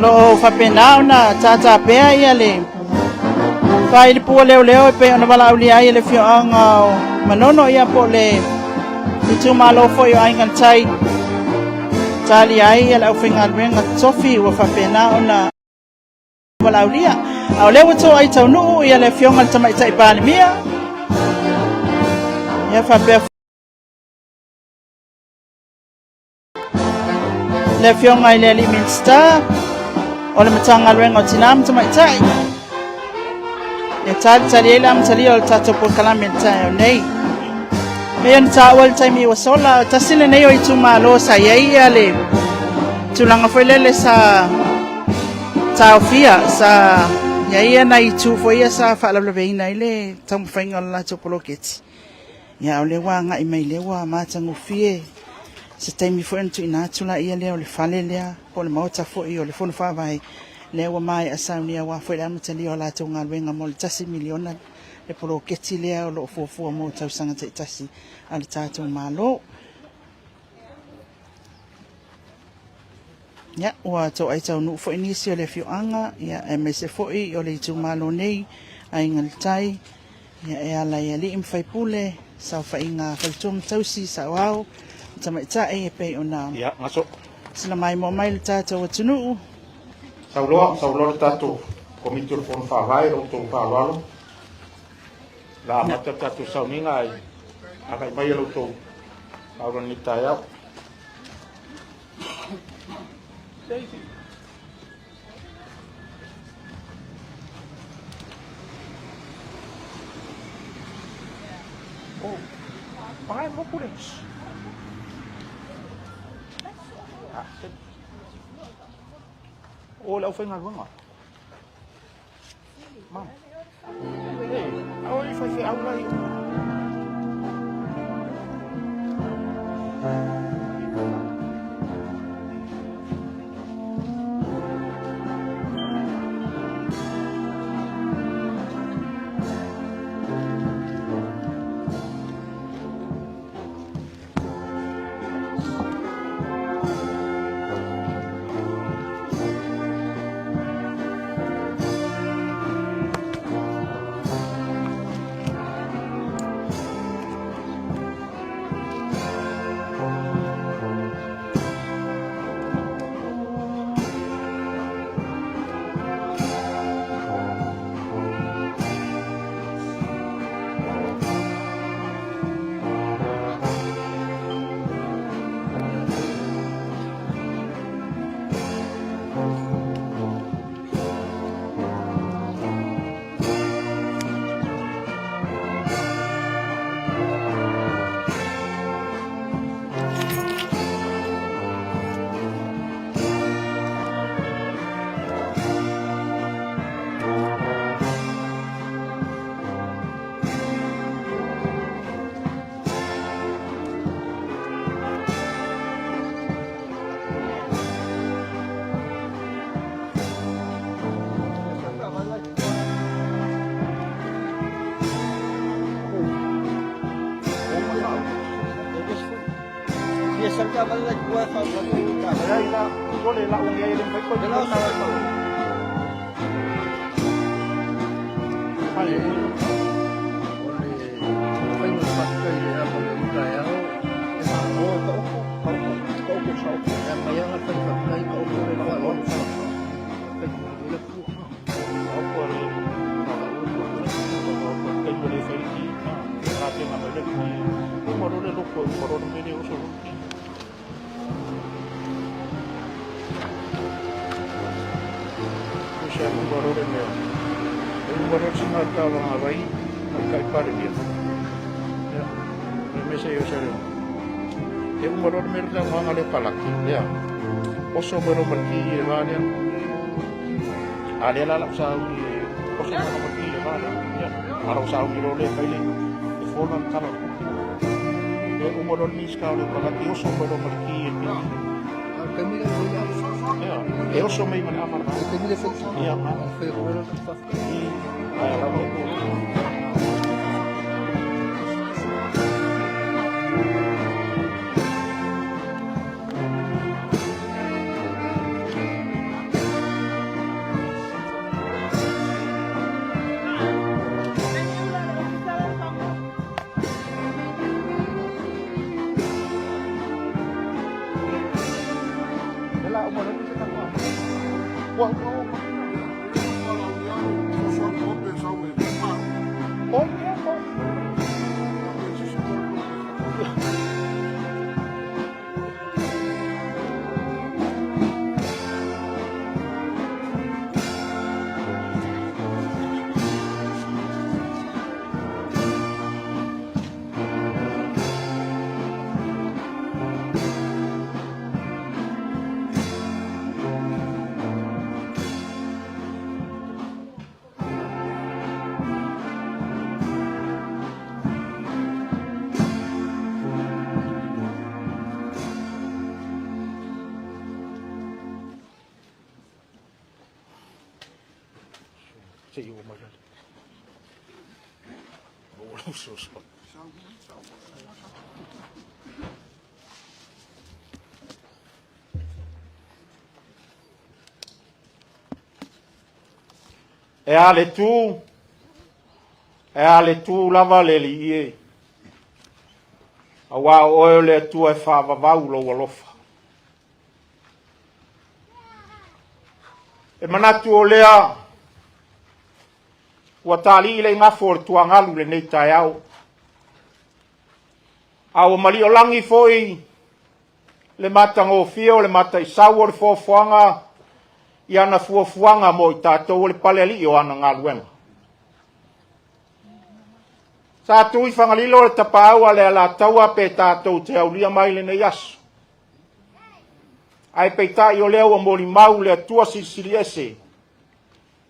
Lo whapenau na tata pea ia le whai pua leo leo e pe ona wala au lia ia le whioanga manono ia po le i tu malo fo i aingan tai tali ai ia le au whinga renga tofi wa whapenau na wala au lia au leo wato ai tau nuu ia le whionga tamai tai pāle mia ia whapea le whionga i le Minster o le matanga renga o tinam tamai tai e tali e lam tali o tato po kalamenta nei e an tawal tai mi wasola tasile nei o itu malo sa ia le tulanga foi le sa taufia sa ia na itu foi sa fa la veina ile tam fainga la topoloketi ya o le wanga i mai le wa matangu fie se taimi foi antu ina tula ia le o le fale le o le mauta foi o le Fono Faavae le wa mai asaunia wa foi la mutali o la tonga wenga mo le tasi miliona le poloketi le o lo fofo mo tausanga te tasi al tato malo ya wa to ai tau nu foi ni se le fianga ya ms foi o le tu malo nei ai ngal tai ya e ala ya li im fai pule sa fa inga kaltum tausi sa wao tamai tai e pe ona ya ngaso sina mai mo mai tato wa tunu saulo tato komiti o Fono Faavae o to Paolo la mata tato sauninga ai akai mai lo to aulo ni taya oh pakai mo pulis oh lau fengal banga mam hey oh if I say out like salga balla kuat apa tu tak. Ai la boleh la un ai le mai ko Kalau Ai boleh pakai apa yang kaya. Oh, kau kau yang kaya apa pakai kau boleh kalau Oso baru pergi lebaran. Ada lah saudi. Oso baru pergi lebaran. Ya, kalau saudi role kali. Fono kalau. Umur ni sekarang berarti oso baru pergi. kami dah boleh. Ya, oso mai mana amar. Kami dah selesai. Ya, Saya boleh lepas. ay ramu. Sige mo magal. Bolong suso. E ale tu lava le li. Awa o le tu e fa va lo lofa. E manatu o lea ua tali le ngafo le tuangalu le nei tai au. Awa mali o langi foi le matango fio le mata i sau le fofoanga i ana fuafuanga mo i tātou le pale ali o ana ngaluenga. Sa tui whangalilo le tapau le ala taua pe tātou te aulia mai le nei asu. Ai peita i o leo a mori mau le atua sisili ese.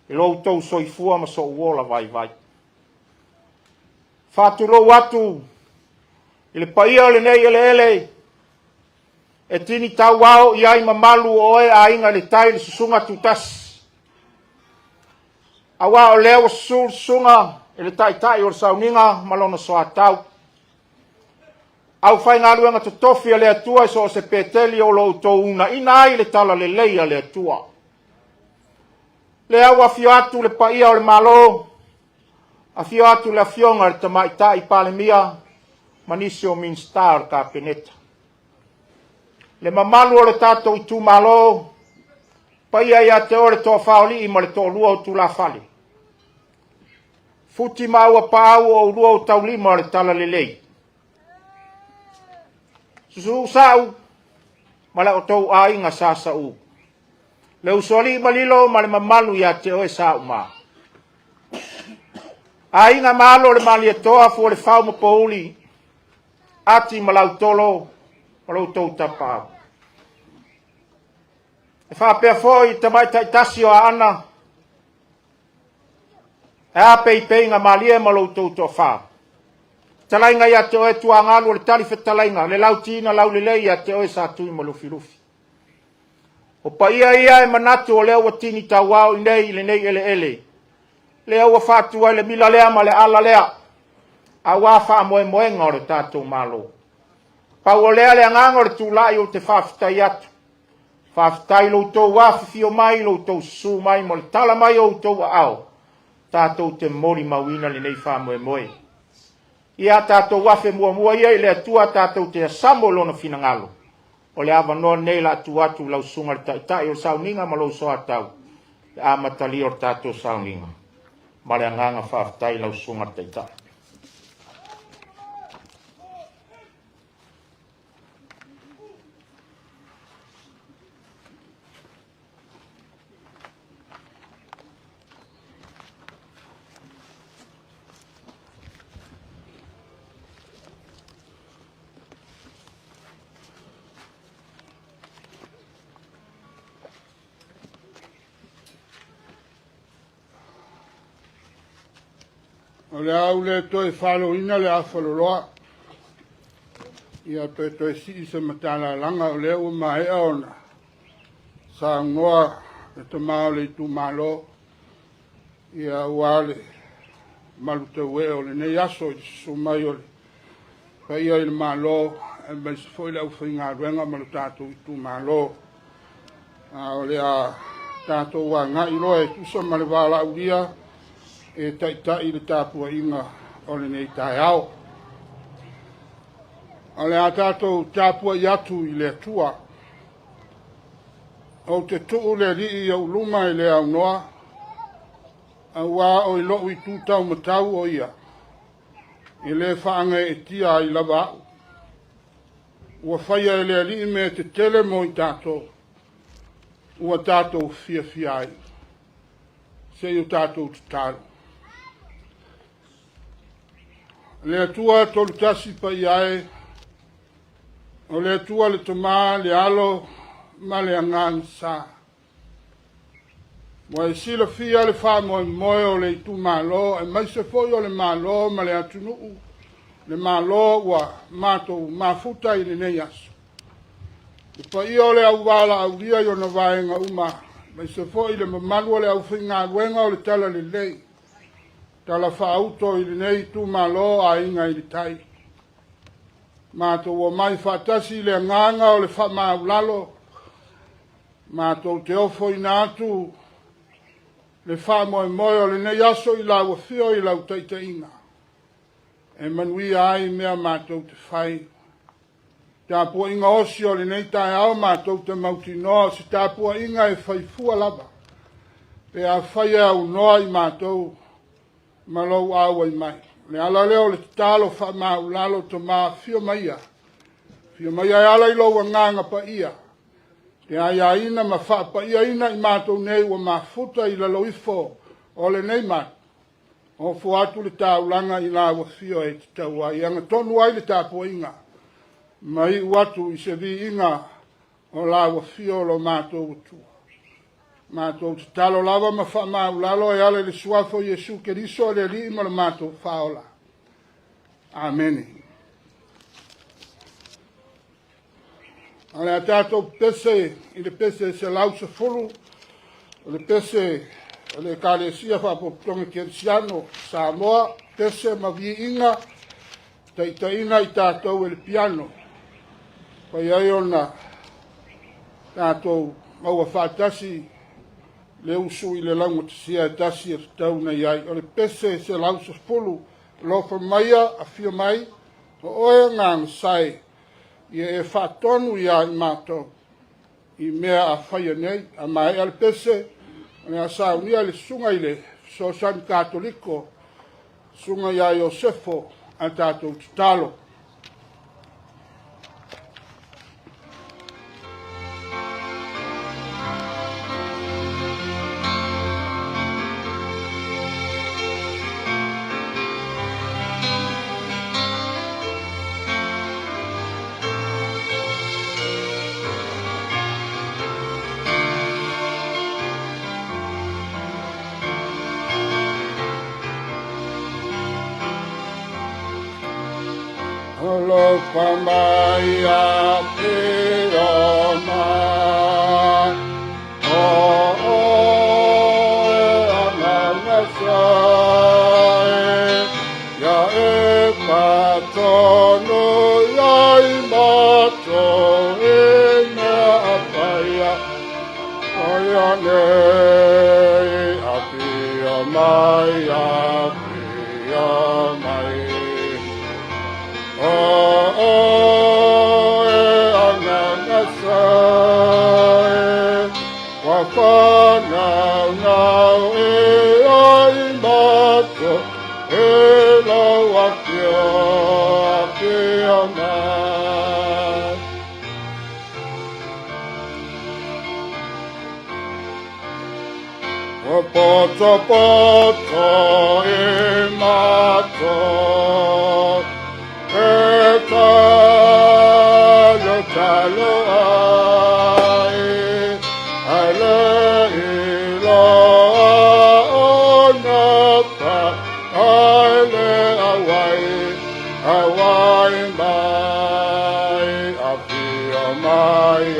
E lo tau soifua ma so uola vai. Fatu lo watu. Ile paia le nei ele. E tini tau wao i ai mamalu o e a inga le tai le susunga tutas. A wao leo susunga e le tai o le sauninga malona soa tau. Au fai ngā luenga to tofi le atua so se peteli o lo tau una ina ai le tala le leia le atua. Le awa fio atu le paia o le malo, a fio atu le afionga le tamaita i pale mia, manisi o min star ka peneta. Le mamalu o le tato i tu malo, paia ia te ore toa faoli i ma le toa lua o tu la fale. Futi maua pāu o lua o tau lima o le tala le lei. Susu sau, ma le o tau a inga sasa u. Le usoli malilo ma le mamalu ia te oe sa uma. A inga malo le mali e toa fu le fau ma pouli. Ati ma lau tolo, ma lau tau tapau. E wha pia foi tamai taitasi o ana. E a pei nga mali e ma lau tau toa wha. Talainga ia te oe tua ngalu le talife talainga. Le lau tina lau lele ia te oe sa tui ma lufi lufi. O pa ia e manatu o leo wa tini tawao i nei le nei ele. Leo wa fatu ai le mila lea ma le ala lea. A wa fa moe moenga o le tātou malo. Pau o lea le anganga o le tūlai o te whawhitai atu. Whawhitai lo tau wawhio mai, lo tau su mai, mo le tala mai o tau ao. Tātou te mori mawina le nei whamoe moe. Ia tātou wafe mua mua ia i le atua tātou te asamo lona finangalo. O le awa noa nei la atu lau sunga le taitai o sauninga ma lau soa tau. Le amatali o tātou sauninga. Ma le anganga whawhitai lau sunga le taitai. O le au le toi whaloina le awhaloloa. Ia toi si se matala langa o le ua mai aona. Sa ngoa le tamao le tu malo. Ia wale malu te ue o le nei aso i sumai o le. Pa ia i le malo e mai se foi le au whainga ruenga malu tātou i tu malo. O le a tātou wa ngai loe tu sa male wala uria. E taitai le tāpua inga o le nei tai au. O le a tātou tāpua i atu i le atua. O te tuu le rii au luma i le au noa. A wā o i loo i tūtau matau o ia. I le whaanga e tia i lava au. Ua whaia e le rii me te tele mo i tātou. Ua tātou fia fia ai. Se i o tātou te tāru. Le atua tolu tasi pa iae, o le atua le toma, le alo, ma le angan sa. Wa e sila fia le wha moe moe o le itu malo, e mai se foi o le malo ma le atunuu. Le malo wa matou mafuta i le nei aso. E pa ia o le au wala au ria i o na vaenga uma, mai se foi le mamalu o le au whinga ruenga o le tala le lei. Tala whaauto i le nei tu malo a inga i le tai. Mātou o mai whatasi le nganga o le whamaulalo. Mātou te ofo i nātu le whamoe moe o le nei aso i lau whio i lau taita inga. E manui ai mea mātou te whai. Tāpua inga osi o le nei tai au mātou te mauti noa si tāpua inga e whaifua lava. Pe a whai au noa i mātou. Malou awa i mai. Le ala leo le talo wha mau lalo to maa fio maia. Fio maia e ala i loa nganga pa ia. Te aia ina ma wha pa ia ina i mātou nei wa ma futa i lalo ifo o le nei mat. O fu atu le tau langa i la wa fio e te tau ai. Anga tonu ai le tāpua inga. Mai watu i se vi inga o la wa fio lo mātou utua. Mātou te talo lava ma wha mau lalo e ale le suafo Jesu Keriso le li ma le mātou whaola. Amen. Ale a tātou pese, i le pese se lausa fulu, le pese, le kālesia whapotonga Kersiano, Samoa, pese ma vi inga, taitaina i tātou e le piano. Pai ai ona tātou maua whātasi, le usu i le lango te sia e tasi e tau na iai. O le pese se lausa fulu, lofa maia a fia mai, o oe ngang sai, i e whatonu ia i mātou, i mea a whaia nei, a mai al pese, o a saunia le sunga i le, so san katoliko, sunga ia Iosefo, a tātou talo. Lo pambaya piroma ya e patono ya Poto poto e mato e talo talo ai ale ilo onapa ale awai mai api mai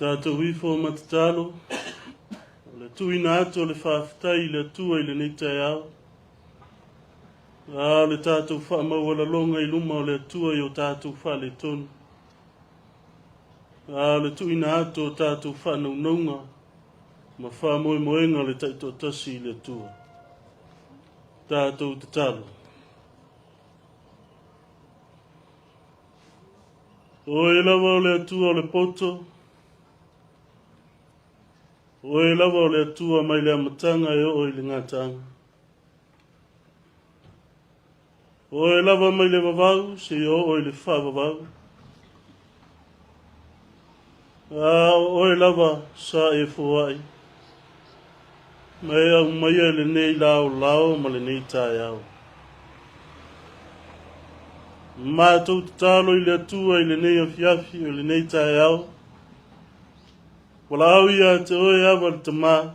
Tātou wifo matatalo, o le tuina atu o le whaafitai le tua i le neitai au. A le tātou whaamaua longa i luma o le tua i o tātou wha le tonu. A le tuina atu o tātou whanaunga, ma whaamoe moenga le taito tasi i le tua. Tātou te talo. O e lawa o le atua o le poto, o e lawa o le atua mai le amatanga e o i le ngatanga. O e lawa mai le vavau se o i le whavavau. O e lawa sa e fuai. Mai au mai e le nei lao lao ma le nei tai au. Mātou te talo i le atua i le nei afiafi o le nei tai au. Wala au ia te oe awa le tamā.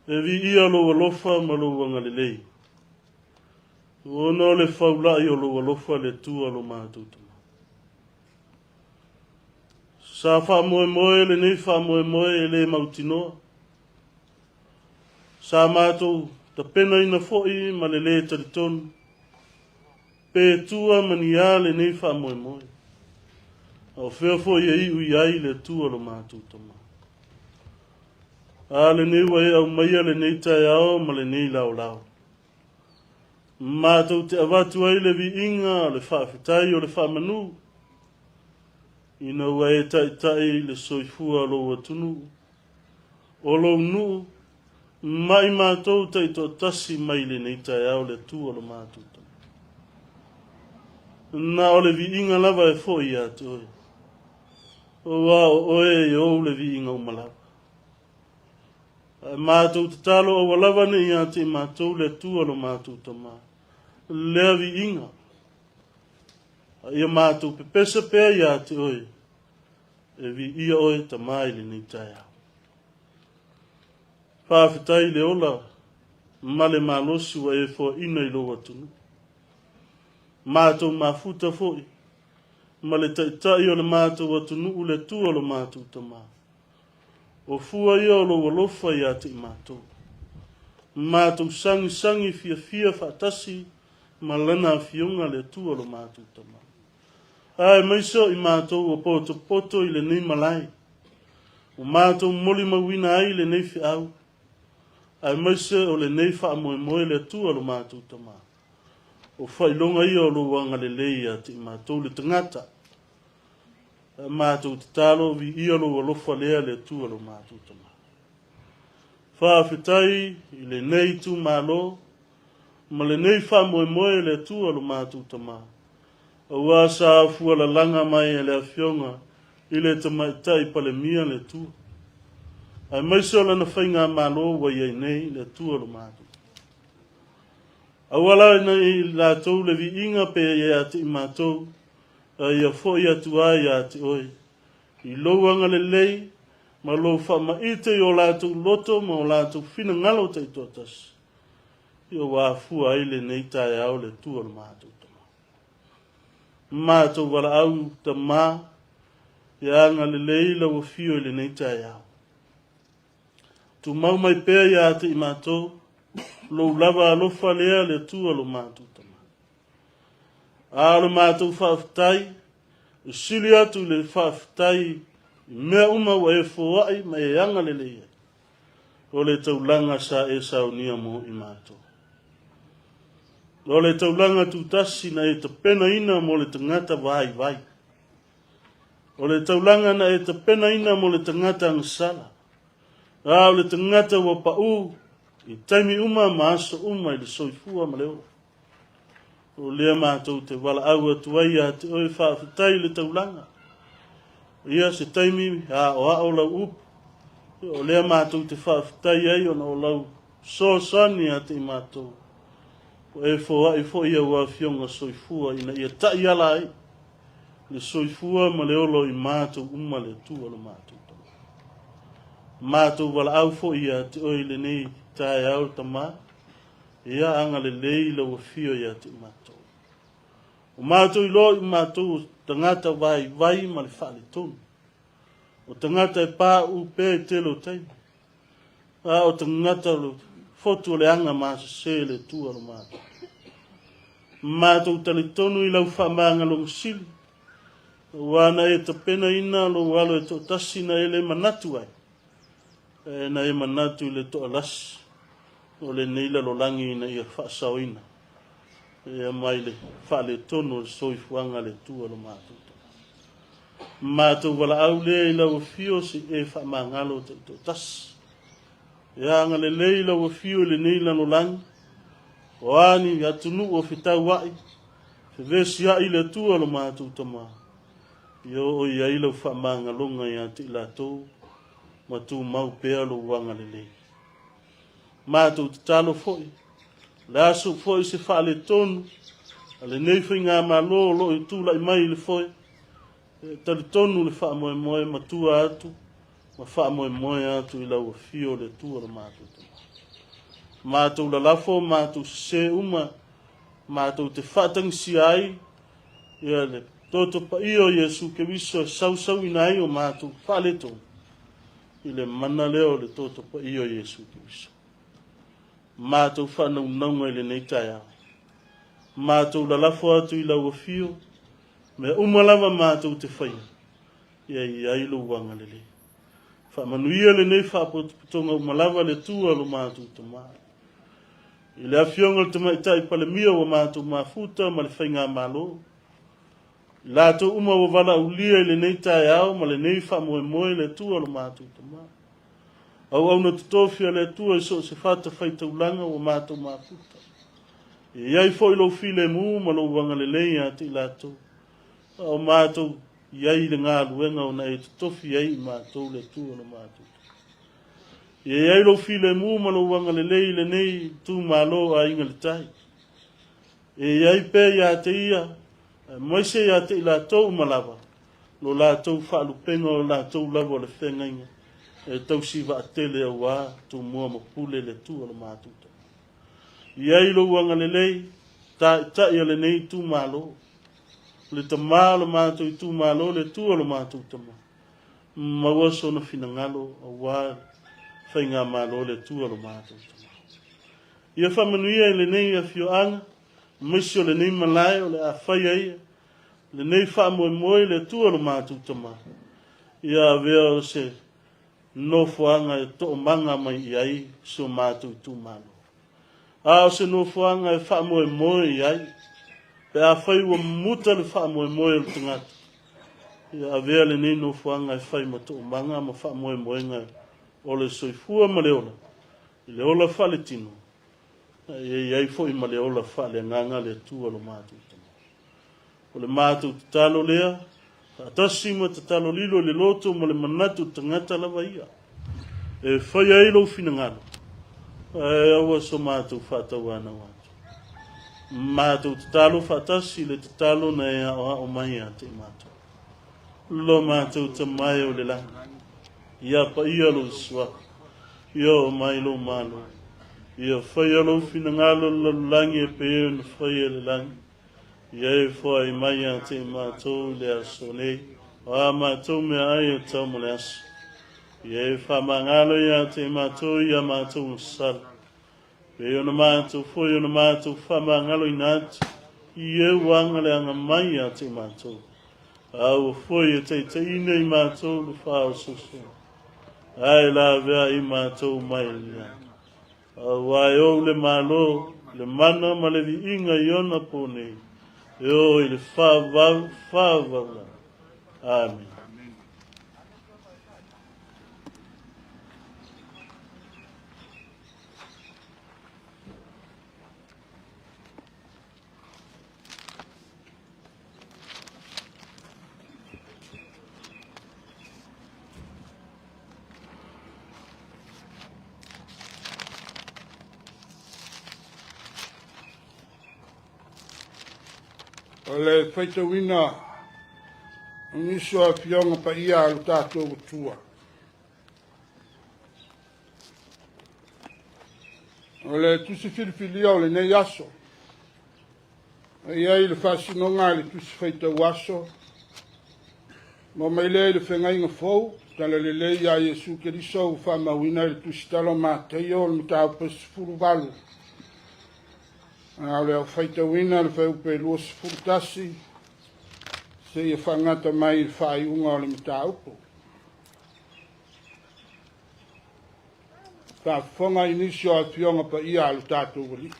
E vi ia lo walofa ma lo wangalelei. Ono le whaulai o lo walofa le tua lo mātou tamā. Sa wha moe moe le nei wha moe moe e le mautinoa. Sa mātou ta pena ina fo'i ma le taritonu. Pe tua mani a le nei wha moe moe. O whea fo'i e iu ai le tua lo mātou tamā. A le nei wai au maia le nei tai ao ma le nei lau lau. Mātou te awatu ai le vi inga le whaafitai o le whaamanu. ina wai tai le soifua lo atunu o lo nu mai mātou tai to tasi mai le nei tai au le tua lo mātou na o le vi inga lava e fo ia te oi o wa o e o le vi inga o malava mātou te talo o lava ne ia te mātou le tua lo mātou tama le vi inga ia mātou pepesa pea ia te oi e vi ia oi tamai le nei tai au whawhitai le ola male malosi wa e fo ina i lo atunu mātou mafuta foi male taitai o le mātou atunu u le tua lo mātou tama o fua ia o lo walofa ia te mātou mātou sangi fia whaatasi malana fiunga le tua lo mātou tama ai maiso i mātou o poto i le nei malai o mātou moli mawina ai le nei fiau ai maiso o le nei wha moe le tua lo mātou tama o whailonga ia o lo wanga le leia te mātou le tangata mātou te talo vi ia lo walofa lea le tua lo mātou tama whawhitai i le nei tu malo ma le nei wha moe le tua lo mātou tama awa sa fua la langa mai e le afionga i le tamaitai pale mia le tua ai maiso lana whainga malo wa iei nei le tua lo mātou awala i la tau le vi inga pe e ati i mātou ia fo ia tua ia ati oi i louanga le lei ma lou wha maite i o lātou loto ma o lātou fina ngalo te totas i o wāfua ai le nei tae au le tua lo mātou mātou wala au ta mā ia anga le lei la wa fio i le nei tae au tu mau mai pēa ia ati i mātou lou lava alofa lea le tua lo mātou tama a lo mātou whaafitai e sili atu le whaafitai i mea uma wa e fōai ma e anga le leia o le taulanga sa e saunia mo i mātou o le taulanga tūtasi na e ta pena ina mo le tangata vai o le taulanga na e ta pena ina mo le tangata ngasala a o le tangata wa pa'u i taimi uma maaso uma i le soifua ma leo o lea mātou te wala au atuai a te oi whaafitai le taulanga ia se taimi a o lau upu o lea mātou te whaafitai ai o na o lau sōsani a te mātou o e fo ia ua fionga soifua ina ia tai ala ai le soifua ma le olo i mātou uma le tua lo mātou mātou wala au fo ia te oi le nei tae au tama ia anga le lei la ua fio ia te mātou o mātou i lo i mātou tangata vai ma le whaale tonu o tangata e pā u pē telo taimi a o tangata lo fotu le anga māsa se le tua lo mātou mātou tali tonu i lau whamanga lo msili wana e ta pena ina lo walo e to tasi na ele manatu ai na e manatu i le to alas o le neila lo langi na ia whaasaoina e mai le whaale tonu o soifuanga le tua lo mātou mātou wala au le i lau fio si e whamangalo te to tasi ia anga le leila o fio le neila no langi o ani atunu o fitau wai se vesi ai le tua lo mātou tama ia o ia i lau whamangalonga ia te ilatou ma tu mau pea lo wanga le lei mātou te talo foi le aso foi se whaale tonu ale nei whainga malo lo i tūla i mai le foi tali tonu le wha moe ma tua atu ma wha moe atu i lau fio le tua lo mātou mātou la lafo mātou se uma mātou te whatangisi ai ia le toto pa io Yesu ke viso sau ina ai o mātou whaale tonu i le mana leo le toto pa io Yesu ke viso mātou whanau naunga i le nei tae au mātou la lafo atu i lau fio me umalama mātou te whaia ia i ailo wanga le le whamanuia le nei whapotonga umalava le tua lo mātou te maa i le afionga te maitai pale mia o mātou mafuta ma le whainga malo La to uma wa wala ulia le nei tai au ma le nei fa moe moe le tua lo mātou tama. Au na tutofia le tua i so se fata fai taulanga o mātou māputa. E iai fo ilo file mu ma lo wanga le leia te lato. O mātou iai le ngā luenga o na e tutofi iai mātou le tua lo mātou. E iai lo file mu ma lo wanga le lei le nei tu malo a inga le tai. E iai pe ia te ia. Moise ia te ila tau malawa. Lo la tau whaalupenga o la tau lawa le whengainga. E tau siwa a tele au wā, tu mua ma pule le tua le mātuta. Ia ilo wanga le lei, ta ia le nei tu malo. Le ta maa le mātou i tu malo, le tua le mātuta ma. Mawaso na finangalo au wā, whainga malo le tua le mātuta ma. Ia whamanuia le nei a fioanga, Misio le nei malai o le a whai ai, le nei wha moe moe le tua lo mātou tama. Ia vea o se no fuanga e to manga mai i ai, so mātou tu malo. A o se no fuanga e wha moe moe i ai, pe a whai ua muta le wha moe moe le tangata. Ia vea le nei no fuanga e whai ma to manga ma wha moe moe ngai, o le soifua ma le ola, i le ola wha le tino. E ai foi ma le ola fa le nganga le tua lo mātou tama. O le mātou tatalo lea, atasi ma tatalo lilo le loto ma le manatu tangata lava ia. E whai ai lo fina ngano. E awa so mātou whatau ana watu. Mātou tatalo whatasi le tatalo na e o mai a te mātou. Lo mātou tamai o le langa. Ia pa ia lo swa. Ia o mai lo malo. Ia whai alo fina ngalo langi e peo na whai ele langi. Ia e whai mai a te mātou le aso nei. O a mātou mea ai o tau mo le aso. Ia e whamangalo i a te mātou i a mātou sala. Peo na mātou whai o na mātou whamangalo i nātu. I e wanga le anga mai a te mātou. Au whai e te ine i mātou le whao soso. Ai la vea i mātou mai le Wai o le malo, le mana ma le vi inga iona pone. E o i le whaavau. Amen. O le whaitawina, uniso a fionga pa ia alu tātou tua. O le tusi filifilia o le nei aso. Ia i le whasinonga le tusi whaitau aso. Mo mai le le whengainga fau, tala le le ia Jesu Keriso u whamawina le tusi talo mātei o le mitau pasifuru walu. Au leo whaitawina le whaupe lua sifurutasi, se ia whangata mai le whaiunga o le mitaupo. Whafonga inisio a fionga pa ia alu tātou wali.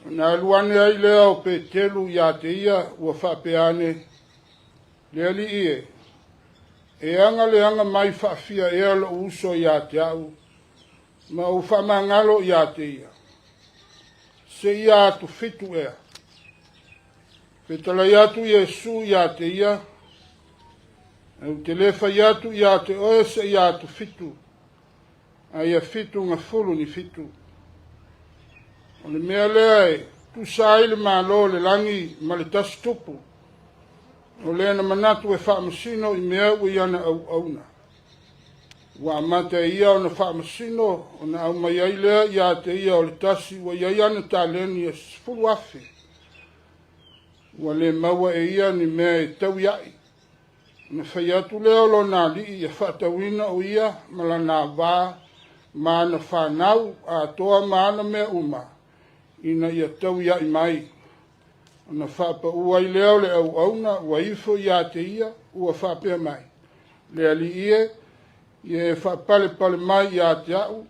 Nā luane ai leo pe telu ia te ia ua whapeane le ali ie. E anga le anga mai whafia ea lo uso ia te au. Ma o whamangalo ia te ia. Se ia atu fitu ea. Petala iatu Iesu ia te ia. Au te lefa iatu ia te oe se ia atu fitu. A ia fitu nga fulu ni fitu. O le mea lea e, tu sai le malo le langi ma le tasi tupu. O lea na manatu e whaamasino i mea ui ana au auna. Wa mata ia o na whaamasino, o na au mai ai lea ia te ia o le tasi, wa iai ana tā leni e sifuru afi. Wa le maua e ia ni mea e tau iai. Na whai atu leo lo nā li ia whaatawina o ia, mala nā wā, ma na whanau, a toa ma ana mea uma, ina ia tau iai mai. O na whaapa uai leo le au auna, wa ifo ia te ia, ua whaapea mai. Le ali ie, ia e whaapale pale mai ia te au,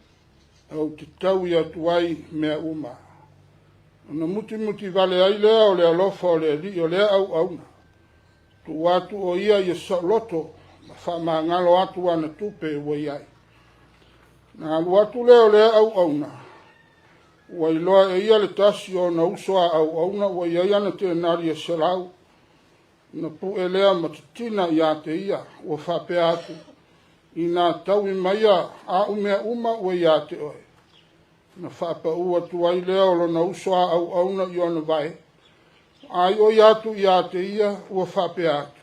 au te tau ia tuai mea uma. Na muti vale ai lea o le alofa o le li o lea au auna. Tu watu o ia i sa loto, ma wha ma ngalo atu ana tupe ua iai. Na alu atu lea o lea au auna. Ua iloa e ia le tasi o na usoa au auna, ua iai ana te nari e selau. Na pu e lea matutina ia te ia, ua whapea atu. I nā tau i maia a umea ua ia te oe. Na whapa ua tuai lea o lo na usoa au auna i ona vai. Ai o iatu i te ia ua whapea atu.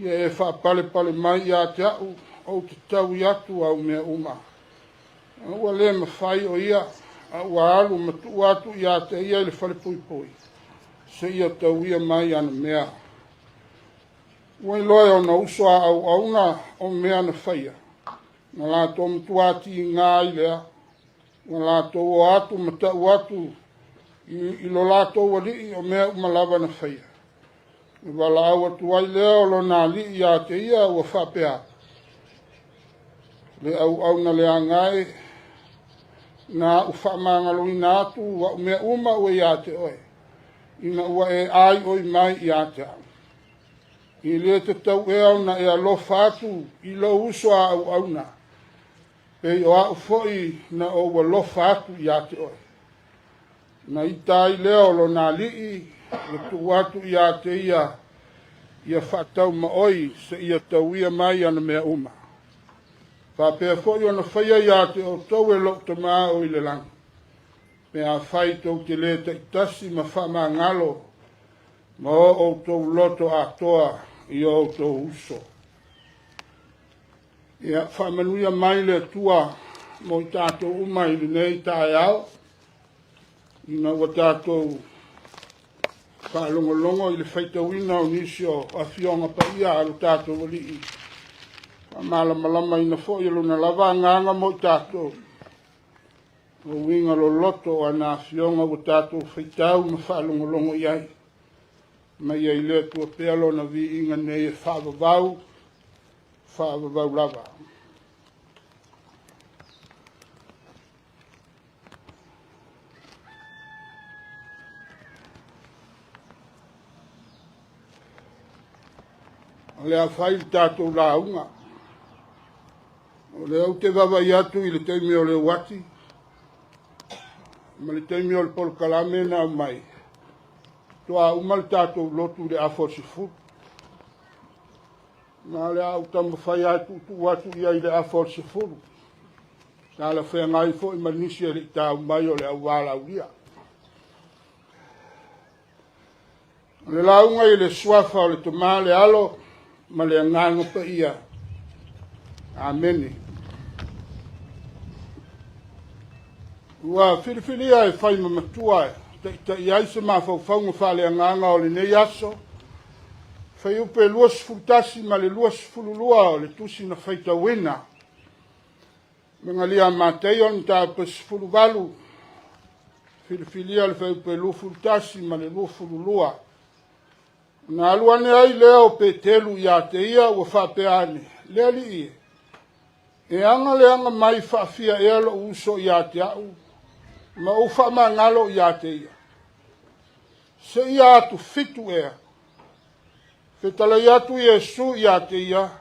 Ia e whapale mai i te au o te tau i atu au mea Ua le mawhai o ia ua alu matu atu i te ia i le whale pui. Se ia tau ia mai ana mea. Ua iloe o na usoa au auna o mea na whaia. Na lato mtu ati i ngā i lea. Ua lato o atu matau atu i lo lato o li o mea umalawa na whaia. Wala awa tuai lea o lo nā li i te ia ua whapea. Le au na le angai na ufamangalo i nā atu wa mea ua i te oe. Ina ua e ai oi mai i te au. I le te tau e au na e alofa atu i lo uso au na. Pe o au foi na o wa lofa atu i te oe. Na i tai leo lo na lii, le tu watu i te ia whatau ma oi se ia tau ia mai ana mea uma. Whapea foi o na whaia i te o tau e lo te maa o i le lang. Pea whai tau te le te itasi ma whama ngalo, ma o tau loto a toa i o tau uso. Ia whamanuia mai le tua mo i tātou uma i le nei tae au, ina ua tātou whaalongolongo i le whaitawina o nisio a fionga pa ia alu tātou wali i. Malama ina fo i luna lava nganga mo i tātou. O winga lo loto a nā fionga o tātou whaitau ma whaalongolongo i ai. Mai ai le tua pealo na vi inga nei e whaavavau lava. O lea whai tātou la unga. O lea au te wawa i atu i le teimi o le wati. Ma le teimi o le polkalame na mai. Toa uma le tātou lotu le afosifu. Na le au tama whai atu tu atu ia i le afosifu. Tā la whea ngai fo i manisi e le tāu mai o le au wala uria. Le launga i le swafa o le toma le alo. Ma le nganga pa ia. Ameni. Ua whiriwhiria e whai mamatua e. Ta i aise ma whaunga whale nganga o le nei aso. Whai upe luas fultasi ma le luas fululua o le tusi na whaita wina. Menga lia mateo ni ta pas fuluvalu. Whiriwhiria le whai upe lu fultasi ma le lu fululua. Na aluane ai leo pe telu i te ia ua whapeane. Lea li i. E anga le anga mai whawhia e alo uso i te au. Ma u whama ngalo i te ia. Se i atu fitu ea. Whetala i atu i esu i te ia.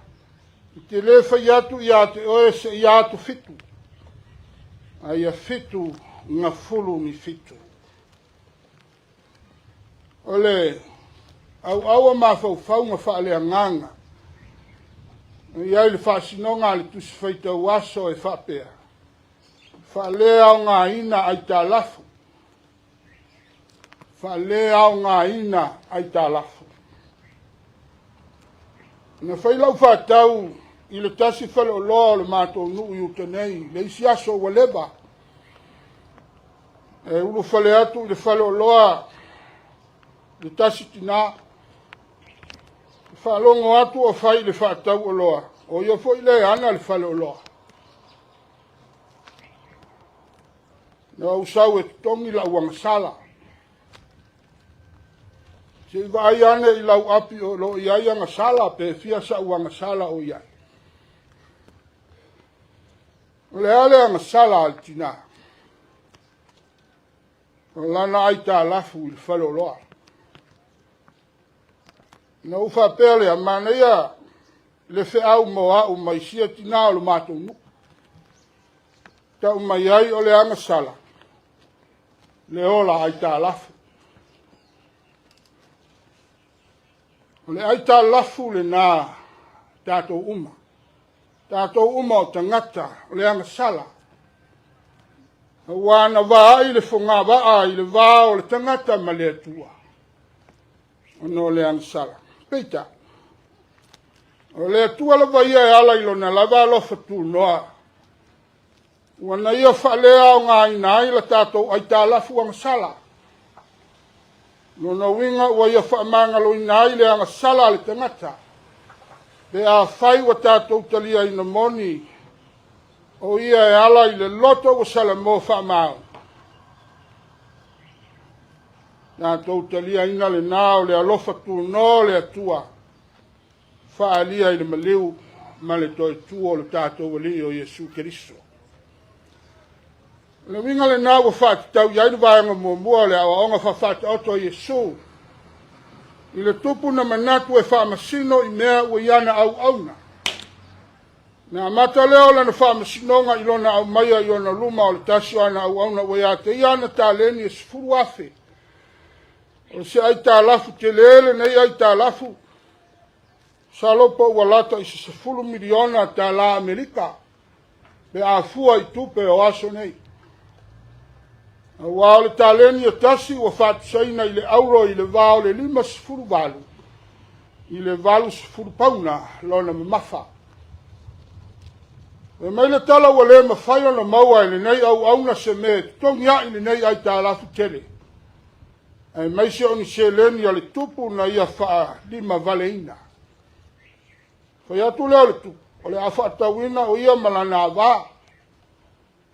I te lefa i atu i te oe se i atu fitu. Ai a fitu ngā fulu ni fitu. Ole... Au ma whaunga whaale a nganga. Iai le whaasinonga le tusi whaita waso e whapea. Whaale au ngā ina ai tā lafu. Whaale au ngā ina ai tā lafu. Na whailau whatau i le tasi whale o loa le mātou nuu i utanei. Le isi aso waleba. E ulu whale atu i le whale o loa le tasi tina. Whalongo atu o whai le whatau o loa. O ia fo i le ana le whale o loa. Na usau e tongi la uangasala. Se i vai ane i lau api o lo i ai angasala pe fia sa uangasala o iai. O le ale angasala al tina. O lana ai tā lafu i whalo loa. Na uwha pēle a mana ia le whi au mo au mai sia tina o le mātou nu. Ta umai ai o le anga sala. Le ola ai tā lafu. O le ai tā lafu le nā tātou uma. Tātou uma o tangata o le anga sala. Wana wā i le whunga waa i le wā o le tangata ma le atua. Ono le anga sala. Peita. O le atua la vaia e ala ilo na lava alofa tu noa. Wana ia whalea o ngā ina i la tātou ai tā lafu anga sala. Nona winga ua ia whaamangalo ina i le anga sala le tangata. Pe a whai wa tātou talia ina moni. O ia e ala i le loto o sala mo whaamao. Tātou talia ina le nao le alofa tu no le atua. Whaalia i le maliu ma le toi tua o le tātou wali o Jesu Keriso. Le winga le nao wa whaatitau iai le vāenga mua le awa onga whawhata oto Jesu. I le tupu na manatu e whaamasino i mea ua iana au auna. Na mata leo la na whaamasino i lona au maia i ona luma o le tasio ana au auna ua ia te iana tā leni e sifuru afe. O se ai tā lafu te lele nei ai tā lafu. Salopo ua lata i se sifuru miliona tā la Amerika. Pe a fua i tupe o aso nei. Wa le taleni e tasi wa whaatusaina i le auro i le vao le 5 sifuru valu. I le valu sifuru pauna lona mamafa. E mai le tala wa le mawhai ona maua i le nei au auna se me tongia i le nei ai tā lafu tele. E mai se oni se leni a le tupu na ia wha 5 valeina. Whai atu leo le tupu. O le a whaatawina o ia malana vaa.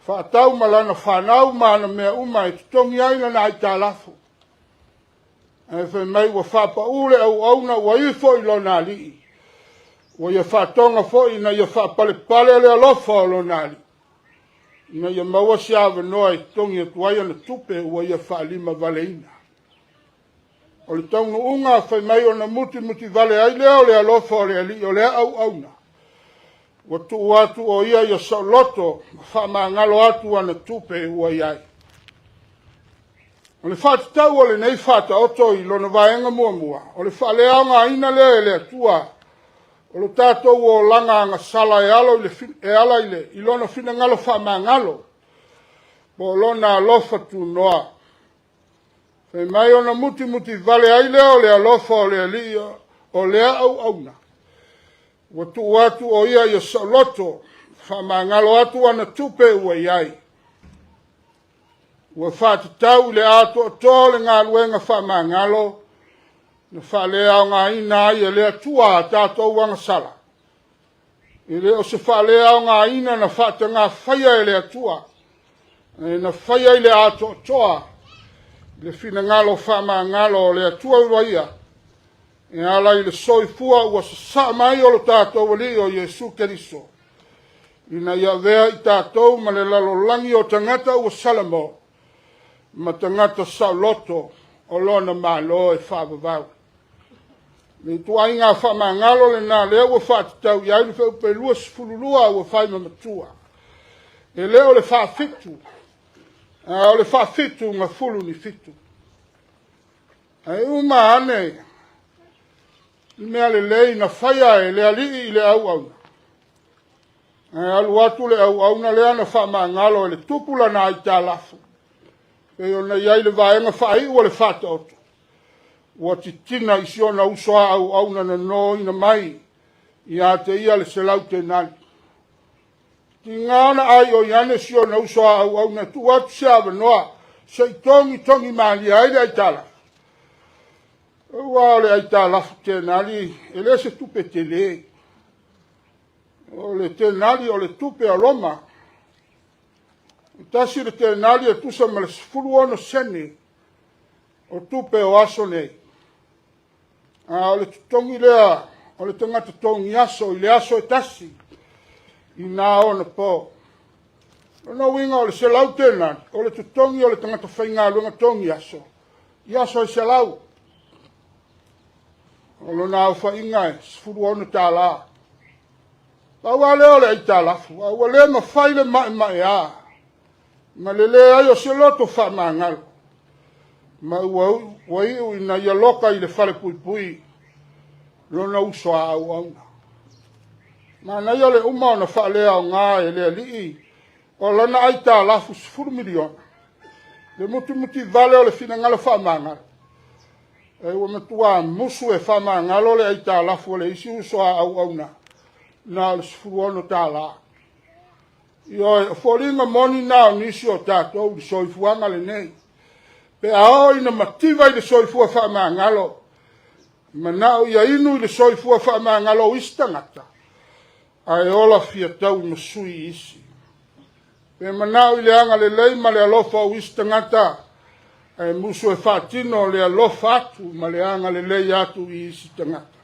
Whaatau malana whanau maana mea uma e tutongi aina na ai tā lafu. E whai mai wa whapa ure au auna wa i fo i lona li. Wa ia whatonga fo i na ia whapale pale le alofa o lona li. Na ia maua si awa noa i tutongi atu aia na tupe wa ia wha 5 valeina. O le taunu unga whai mai o na muti vale ai leo le alofa o le ali o le au auna. Wa tu watu o ia ia sa loto, wha ngalo atu ana tupe ua iai. O le whaatitau o le nei whaata oto i lona vaenga mua. O le whaalea ngā ina lea e le atua. O le tātou o langa anga sala e alo e ala i le, i lona whina ngalo wha ngalo. Po lona alofa tu noa. Whai mai ona muti vale ai lea o le alofa o le ali o lea au auna. Watu watu o ia ia saloto, whamangalo atu ana tupe ua iai. Ua whaatitau le ato o tōle ngā luenga whamangalo, na whalea o ngā ina ai e lea tua tātou wanga sala. I leo se whalea o ngā ina na whaata ngā whaia e lea tua, na whaia i le ato o toa, le whina ngalo whamangalo o lea tua ua ia. E ala i le soifua ua sa mai o lo tātou wali o Jesu Keriso. Ina ia vea i tātou ma le lalolangi o tangata ua salamo. Ma tangata sauloto o lona malo e whaavavau. Me tua inga whamangalo le nā leo ua whaatitau i ailu wheu pe lua sifululua ua whaima matua. E leo le whaafitu. O le whaafitu ngā fulu ni fitu. E uma ane. I mea le lei na whaia e le alii i le au auna. E alu atu le au auna lea na wha ngalo e le tupula na ai tā lafu. E o na iai le vaenga whai ua le whata oto. Ua titina i si ona usoa au auna na no ina mai. I a te ia le selau te nani. Ti ngana ai o iane si ona usoa au auna tu atu se awa noa. Se i tongi maali ai le ai tā lafu. Ua ole ai tā lafu tēnali, e le se tupe te le. O le tēnali o le tupe a loma. Tasi le tēnali e tusa ma le sifuru ono sene. O tupe o aso nei. O le tutongi lea, o le tangata tongi aso, i le aso e tasi. I nā ona po. No winga o le selau tēnā, o le tutongi o le tangata whainga lunga tongi aso. Iaso e selau. O lo nā whainga e, sifuru onu tā la. Aua leo le ai tā lafu, aua le ma whaile mai a. Ma le ai o se loto wha maa ngalo. Ma ua iu ina ia loka i le whale pui pui. Lona uso a au auna. Ma na ia le uma o na whalea o ngā e lea lii. O lana ai tā lafu 10 miliona. Le muti vale o le fina ngalo wha maa ngalo. E ua matua musu e wha maa ngalo le ai tā lafu o le isi uso a au auna. Na le 10 tā la. Io foringa moni na nisi o tātou di soifuanga le nei. Pe ao ina mativa i le soifua wha maa ngalo. Manao ia inu i le soifua wha maa ngalo istangata. Ai ola fia tau masui isi. Pe manao i le anga le lei ma le alofa o istangata. Ai musu e whatino le alofa atu ma le anga le lei atu i isi tangata.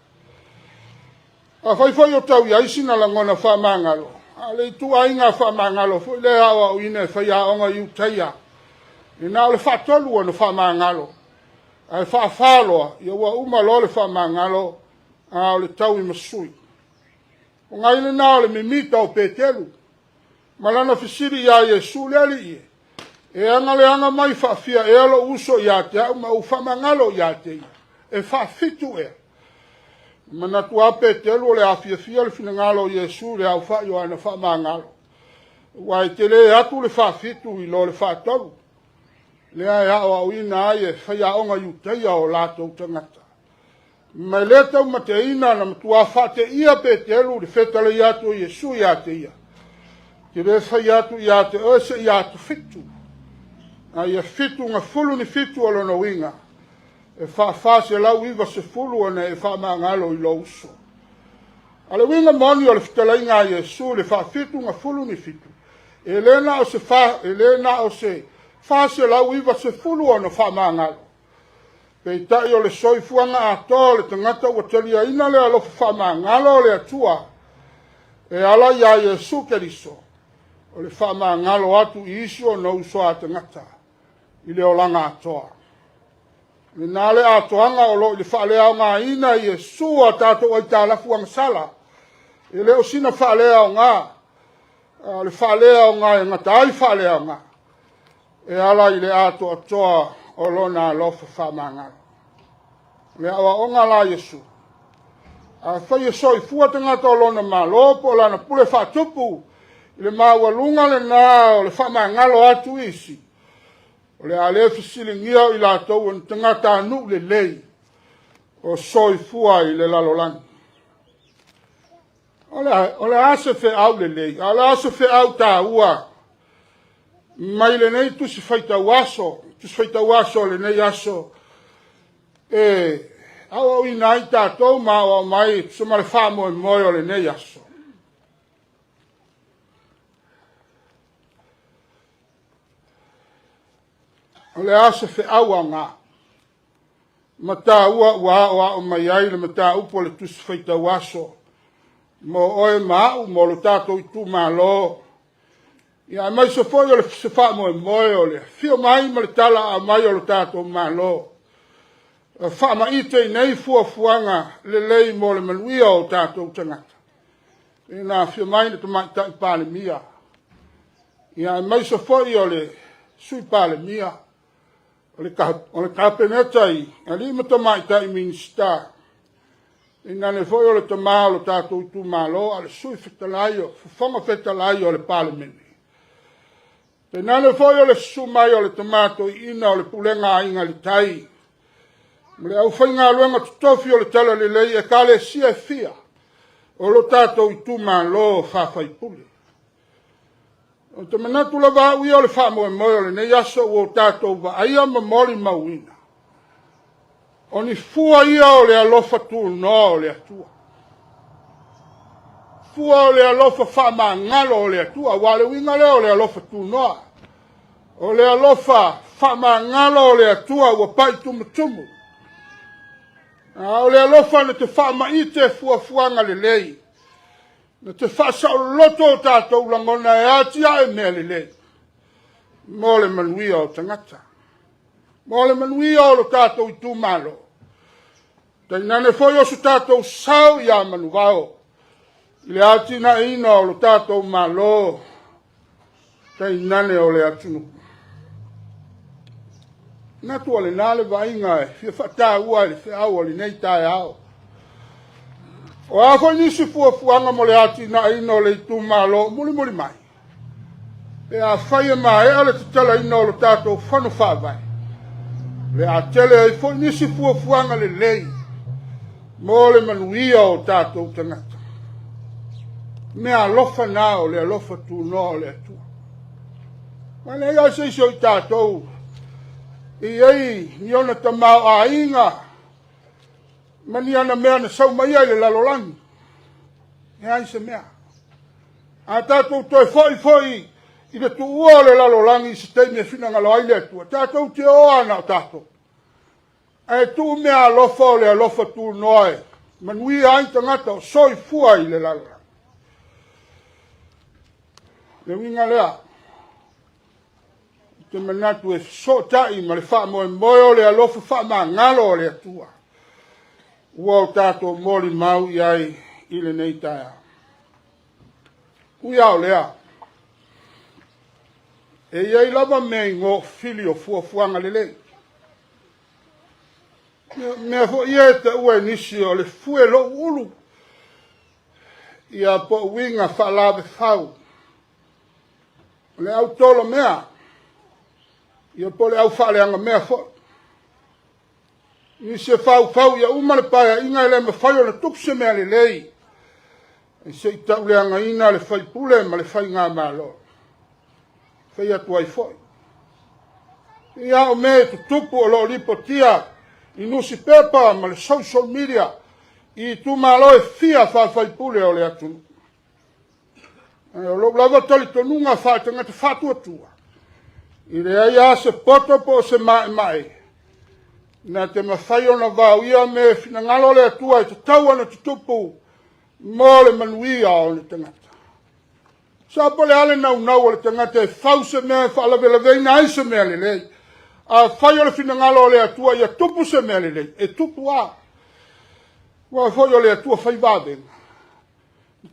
A whaifai o tau ia isi na langona wha maa ngalo. A le tu ainga wha maa ngalo. Fui le awa o ine whai a onga iu taia. Ni nao le whatolu anu wha maa ngalo. Ai wha whaloa. Ia ua umalo le wha maa ngalo. A le tau i masui. O ngai le nao le mimita o petelu. Malana fisiri ia Yesu leli ie. E anga le anga mai wha fia e alo uso ia te au ma u wha maa ngalo ia te ia. E wha fitu e. Mana tua petelu le afia le fina ngalo Yesu le au wha ioana wha maa ngalo. Wai te le atu le wha fitu i lo le wha tolu. Le ai au au ina ai e whai a onga iuteia o lātou tangata. Mai le tau ma te ina na matua wha te ia petelu le whetale i atu Yesu i ate ia. Te le whai atu i ate ose i atu fitu. Ai e fitu nga fulu ni fitu o lona winga. E wha se lau iwa se fulu ane e wha maa ngalo i lo uso. Ale winga moni o le whetale inga Yesu le wha fitu nga fulu ni fitu. E lena o se wha se lau iwa se fulu ane wha maa ngalo. Pei tai o le soifuanga a tō le tangata ua talia ina le alofa wha maa ngalo le atua. E ala ia Yesu Keriso. O le wha maa ngalo atu i isi o na uso a tangata. I le olanga atoa. Le nale atoanga o lo i le wha lea o ngā ina i Yesu a tātou ai tā lafu ang sala. E leo sina wha lea o ngā. Le wha lea o ngā e ngata ai wha lea o ngā. E ala i le ato atoa o lona alofa wha maa ngalo. Le awa o ngā la Yesu. A whai e soi fuatangata o lona maa lopo o lana pule wha tupu. I le maa walunga le nā o le wha maa ngalo atu isi. O le ale fisilingia i la tau en tangata anu le lei. O soi fua i le lalolani. O le ase fe au le lei. O le ase fe au tā ua. Mai le nei tusi whaita waso. Tusi whaita waso le nei aso. Au i nai tātou ma o mai. Suma le whamo e moi o le nei aso. O le ase fe au a ngā. Mata ua o mai ai le mata upo le tusi whaita waso. Mo oe mau mo lo tātou i tū mā lo. Ia mai se foi o le se wha mo e moe o le. Fio mai ma le tala a mai o lo tātou mā lo. Wha ma ite i nei fuanga le lei mo le manuia o tātou tangata. E nā fio mai le tamai tai pāle mia. Ia mai se foi o le sui pāle mia. O le kapeneta i. A li ma tamai tai minsta. E nane foi o le tamā o lo tātou i tū mā lo. A le sui whetalaio. Whonga whetalaio o le pāle mene. Pe nane foi o le sumai o le tomato i ina o le pulenga inga le tai. Mle au whainga luenga tutofi o le tala le lei e kale sia e fia. O lo tātou i tūma lo whawhai pule. O te manatu la wā ui o le whamo e moe o le nei aso o tātou wa aia ma mori mauina. O ni fua ia o le alofa tū no o le atua. Fua o le alofa whama ngalo o le atua. Wale winga leo o le alofa tū noa. O le alofa whama ngalo o le atua ua pai tumutumu. O le alofa na te whama ite fuanga le lei. Na te whasau loto tātou langona e atia e mea le. Mo le manuia o tangata. Mo le manuia o lo tātou I tū malo. Tai nane foi o su tātou sau ia manuvao. I le atina ina o lo tātou malo. Tai nane o le atunu. Na tua le nale vainga e fia whata ua le whiau o le nei tae ao. O a foi nisi fuafuanga mo le atina ina o le tū malo muli mai. Pe a whaia mai ale te tala ina o lo tātou Fono Faavae. Le a tele ai foi nisi fuafuanga le lei. Mo le manuia o tātou tangata. Mea alofa nao le alofa tū no le atua. Ma le ia se iso I tātou. I ei ni ona tamau a inga. Mani ana mea na sau mai ai le lalolangi. E ai se mea. A tātou toi foi. I le tu ua le lalolangi se teime fina ngalo ai le atua. Tātou te oa na o tātou. E tu mea alofa o le alofa tu noe. Manui ai tangata o soi fua I le lalolangi. Le winga lea. Te manatu e so tai ma le wha moe o le alofa wha ma ngalo o le atua. Ua o tātou mori mau I ai I le nei taia. Ui au lea. E iai lava mei ngō fili o fuafuanga le lei. Mea fo ia te ua nisi o le fue lo ulu. Ia po winga whalawe whau. Le au tolo mea. Ia po le au whaleanga mea fo. Nisi e whau ia umane paia inga ele me whai o na tukse mea le lei. E se I tau leanga ina le whai pule ma le whai ngā malo. Whai atu ai foi. Ia o me tu tupu o lo lipo tia. I nusi pepa ma le social media. I tu malo e fia whai pule o le atu. O lo lava tali tonunga whai tangata whatu atua. I le aia se poto po se mai. Na te mawhai o na vau ia me fina ngalo le atua I te taua na tutupu. Mo le manuia o le tangata. Sa po le ale nau o le tangata e fause mea whaalavelawei na ai se mea le lei. A whai o le fina ngalo o le atua ia tupu se mea le lei. E tupu a. Wa whai o le atua whai wadenga.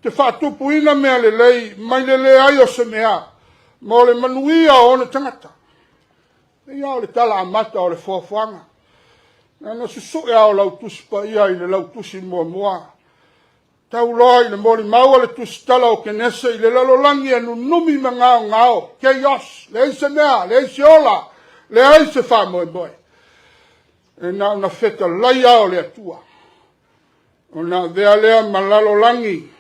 Te whatupu ina mea le lei. Mai le ai o se mea. Mo le manuia o le tangata. Ia o le tala amata o le fuafuanga. Nana susu e au lau tusi pa ia I le lau tusi mua. Tau loa I le mori maua le tusi tala o kenese I le lalolangi e numi ma ngao. Chaos. Le eise mea, le eise ola. Le eise wha moe. E na una feta lai ao le atua. O na vea lea ma lalolangi.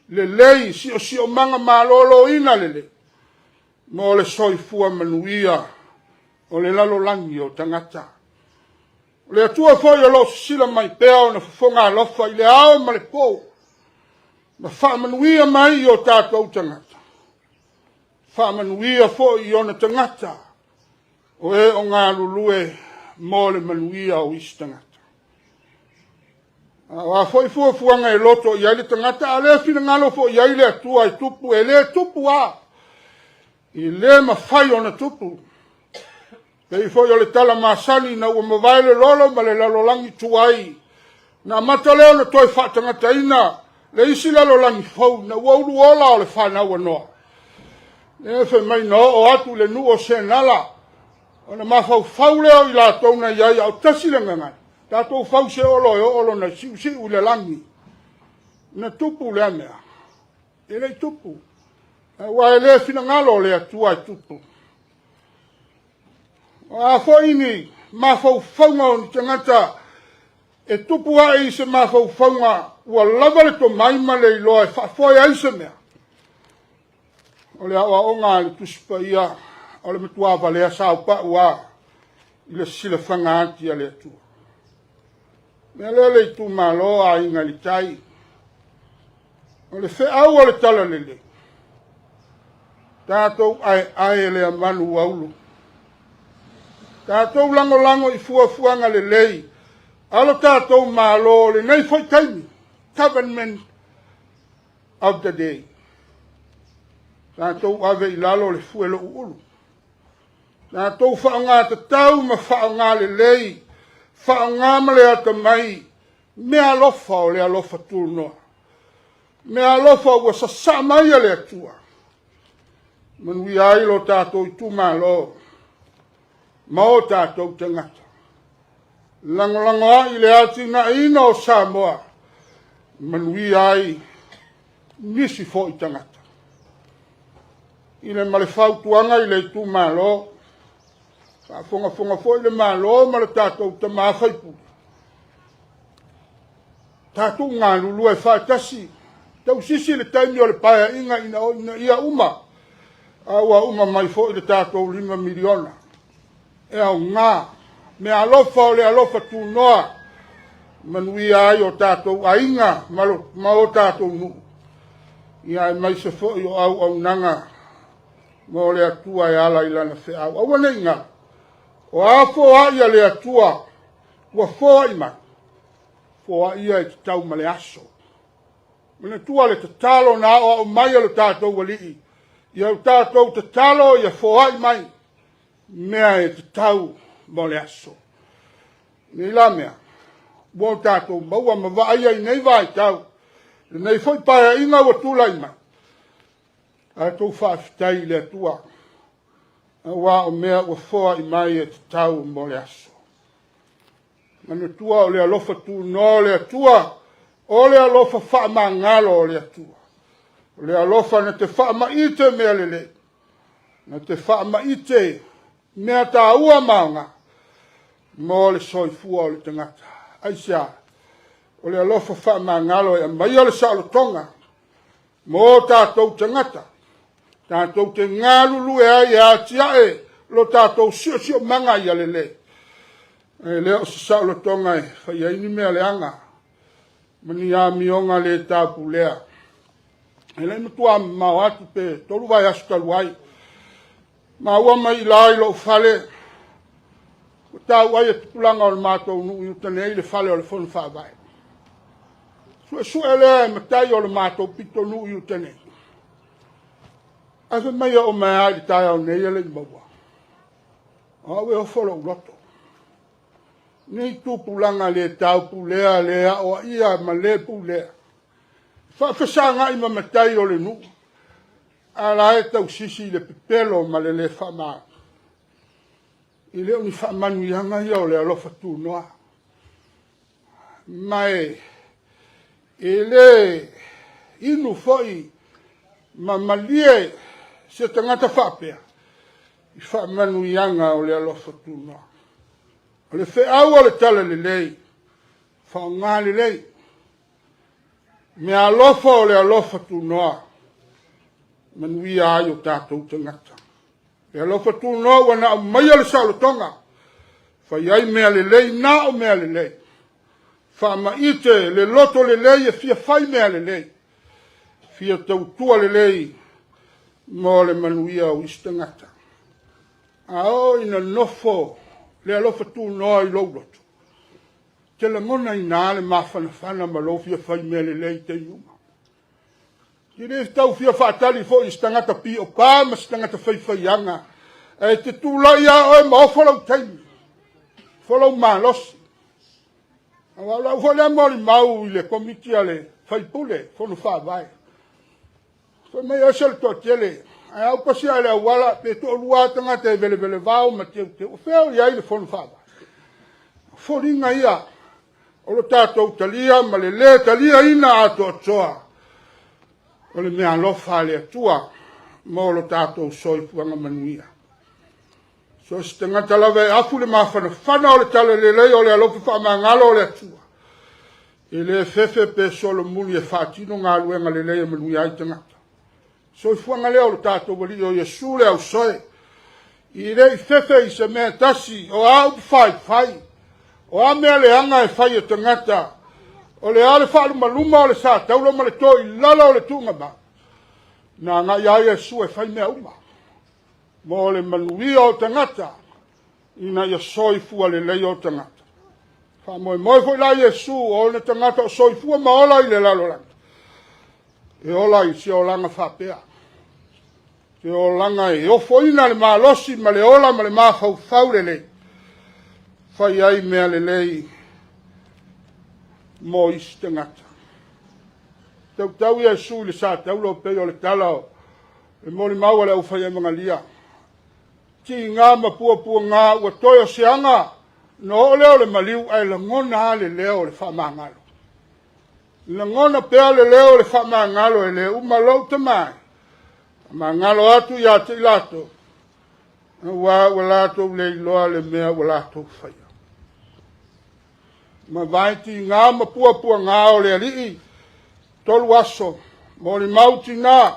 Le lei si o manga ma lolo ina le le. Mo le soifua manuia. O le lalolangi o tangata. Le atua foi o lo sila mai pea o na fufonga alofa I le ao ma le pou. Ma whamanuia mai o tātou tangata. Whamanuia foi o na tangata. O e o ngā lulue mo le manuia o isi tangata. A foi fuafuanga e loto I aile tangata. A le fina ngalo foi I aile atua I tupu. E le tupu a. I le ma whai o na tupu. Pei foi o le tala masani na ua mawaile lolo ma le lalolangi tuai. Na mata leo na toi whatangata ina. Le isi lalolangi fau na ua uru ola o le whanau anoa. E fe mai no o atu le nu o senala. O na mawhau fau leo I la tauna iai au tasi le ngangai. Tātou fau se olo e olo na siu le langi. Na tupu le mea. E le tupu. Wa e le fina ngalo le atua I tupu. A fo ini mafau faunga o ni tangata e tupu ai se mafau faunga ua lava le to maima le iloa e whafoi ai se mea. O le awa o ngā le tusipa ia o le metua valea sao pa ua I le sila whanga anti a le atua. Mea lele I tu malo a inga li tai. O le whea au o le tala lele. Tātou ai le amanu aulu. Tātou lango I fuafuanga le lei. Alo tātou malo le nei foi taimi. Government of the day. Tātou ave I lalo le fuelo ulu. Tātou whaanga te tau ma whaanga le lei, whaanga ma le ata mai, mea lofa o le alofa tūnoa. Mea lofa ua sa mai a le atua. Manui ai lo tātou I tūmalo, ma o tātou tangata. Langolango ai le ati na ina o Samoa, manui ai nisi fo I tangata. I le male fautuanga I le tūmalo, sa fonga fo I le malo ma le tātou tamawhaipu. Tātou ngā lulu e whaitasi, tau sisi le taimi o le paia inga ina o ina ia uma, aua uma mai fo I le tātou 5 miliona. E au ngā, me alofa o le alofa tūnoa, manui ai o tātou ainga, ma o tātou nu. Ia e mai se fo I o au nanga, mo le atua e ala I lana whea au. Aua nei ngā, o afo ai a le atua, ua fo I mai, fo a ia e te tau ma le aso. Mene tua le te talo na o mai a le tātou walii, ia o tātou te talo ia fo ai mai, mea e te tau mo le aso. Nei la mea, mo tātou maua ma vaai ai nei vai tau, le nei foi paia inga wa tūlai mai. A tau whaafitai le atua, a wā o mea ua fo ai mai e te tau mo le aso. Manu tua o le alofa tu no le atua, o le alofa wha mangalo o le atua. O le alofa na te wha maite mea lele, na te wha maite mea tā ua maunga, mo le soifua o le tangata. Aisia, o le alofa wha mangalo e mai o le saolotonga, mo tātou tangata, tātou te ngālulu e ai e atia e, lo tātou sio manga I lele. E leo se saolotonga e, whai aini mea leanga, mani a mionga le tāpu lea. E lei matua mau atu pe, tolu vai asu taluai, ma ua mai lai lo fale, o tau ai e tupulanga o le mātou nu I utanei le fale o le Fono Faavae. Sue lea e matai o le mātou pito nu I utanei. Ase mai o mea I tai au nei ele I maua. Awe o folo uloto. Nei tupulanga le tau pulea lea o ia ma le pulea. Whasanga I matai o le nu. Ala e tau sisi le pepelo ma le whamaa. I leo ni whamanu I hanga ia o le alofa tūnoa. Mai, e le inu foi ma malie se tangata whapea. I whamanu I hanga o le alofa tūnoa. O le wheau o le tala le lei, whaonga le lei. Me alofa o le alofa tūnoa, manui ai o tātou tangata. E alofa tūnoa wana au mai le saolotonga, whai ai mea le lei na o mea le lei. Whamaite le loto le lei e fia whai mea le lei. Fia tautua le lei, mo le manuia o istangata. Ao ina nofo, le alofa tūnoa I louloto. Te la mona I nā le mawhanawhana ma lo fia whai mea le lei te iuma. Ki re tau fia whaatari fo I stangata pi o pā ma stangata whaiwhaianga. E te tūlai a oe ma o whalau taimi. Whalau mālosi. Wala whalea mori mau I le komiti a le whaipule, Fono Faavae. Whai mai asal to tele. Ai au pasi a le awala pe to lua tangata e vele vau ma te o wheo I ai le Fono Faavae. Whoringa ia. O lo tātou talia ma le talia ina ato atoa. O le mea lofa le atua, mo lo tātou soifuanga manuia. So se tangata lawe afu le mawhanawhana o le tala le lei o le alofa whamangalo o le atua. E le fefe pe solo muni e whatino ngā luenga le lei e manuia I tangata. Soifuanga leo lo tātou wali o Yesu le au soe. I rei fefe I se mea tasi o au whai. O a mea le anga e whai e tangata. O le ale whaalu maluma o le sa taulo ma le toi lala o le tunga ba. Na ngā ia Yesu e whai mea uma. Mo le manuia o tangata. Ina ia soifua le lei o tangata. Wha moe fo la Yesu o le tangata o soifua ma ola I le lalo langa. e ola I se o langa whapea. Se o langa e ofo ina le malosi ma le ola ma le mahau faurele. Whai ai mea le lei mo isi te ngata. Tau ia su le sa tau lo peo le talao. E mori maua le au whai e mga lia. Ti ngā ma pua ngā ua toyo seanga. No leo le maliu ai la ngona le leo le whamangalo. Le ngona pea le leo le whamangalo e le umalau te mai. Mangalo atu ia te ilato. Ua lato le iloa le mea ua lato whaia. Ma vaiti ngā ma pua ngā o le alii. Tolu aso. Mori mauti ngā.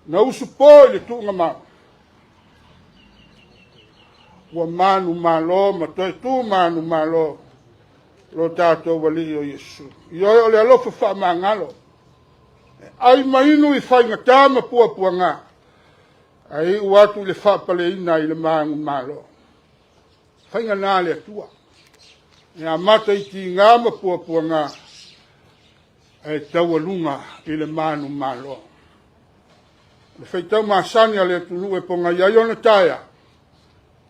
Na usu poi le tu ngā mau. Ua manu malo, ma toi tu manu malo. Lo tātou wali o Yesu. Ioi o le alofa wha mangalo. Ai mainu I whai ngatā ma pua ngā. Ai uatu le wha pale ina I le mangu malo. Whai ngā le atua. E a mata I ti ngā ma pua ngā. E taualunga I le manu malo. Le whaitau maasani a le atunu e ponga iaiona taia.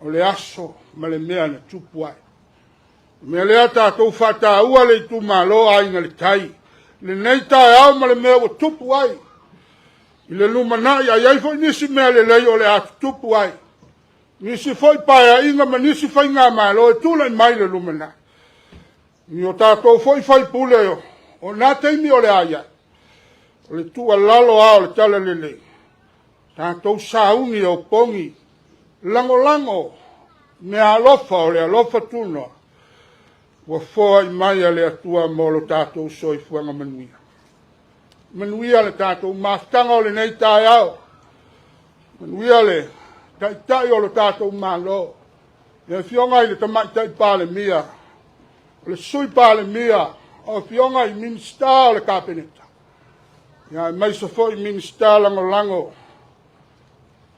O le aso ma le mea na tupu ai. Mea lea tātou whata ua le tu malo ai na le tai. Le nei tae au ma le mea o tupu ai. I le lumanai ai ai foi nisi mea le lei o le atu tupu ai. Nisi foi paia inga ma nisi fai ngā malo e tula I mai le lumanai. Ni o tātou foi fai pule o. O nā teimi o le aia. O le tua lalo a o le tala le lei. Tātou saungi o pongi. Lango, me alofa o le alofa tuno. Wa foa I mai le atua mo lo tātou soi fuanga manuia. Manuia le tātou maftanga o le nei tae au. Manuia le tai o lo tātou malo. E fionga I le tamai tai pāle mia. Le sui pāle mia. O fionga I minsta o le kāpeneta. Ia mai sa foi minsta lango.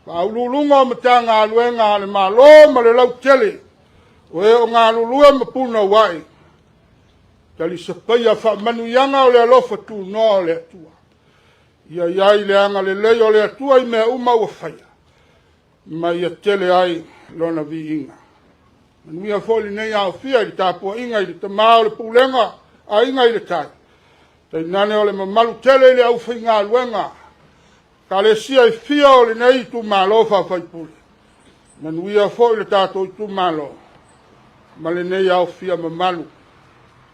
Aululunga o matanga aluenga le malo ma le lau tele. O e o ngā lulua ma puna wai. Tali sa paia wha manuyanga o le alofa tu no o le atua. Ia iai le anga le lei o le atua I mea uma ua whaia. Ma ia tele ai lona vi inga. Manuia foli nei au fia I tāpua inga I le tamao le pulenga a inga I le tai. Tai nane o le mamalu tele le au whainga aluenga. Ka le sia I fia o le nei tu malo whawhai pule. Manuia fo I le tātou tu malo. Ma le nei au fia mamalu.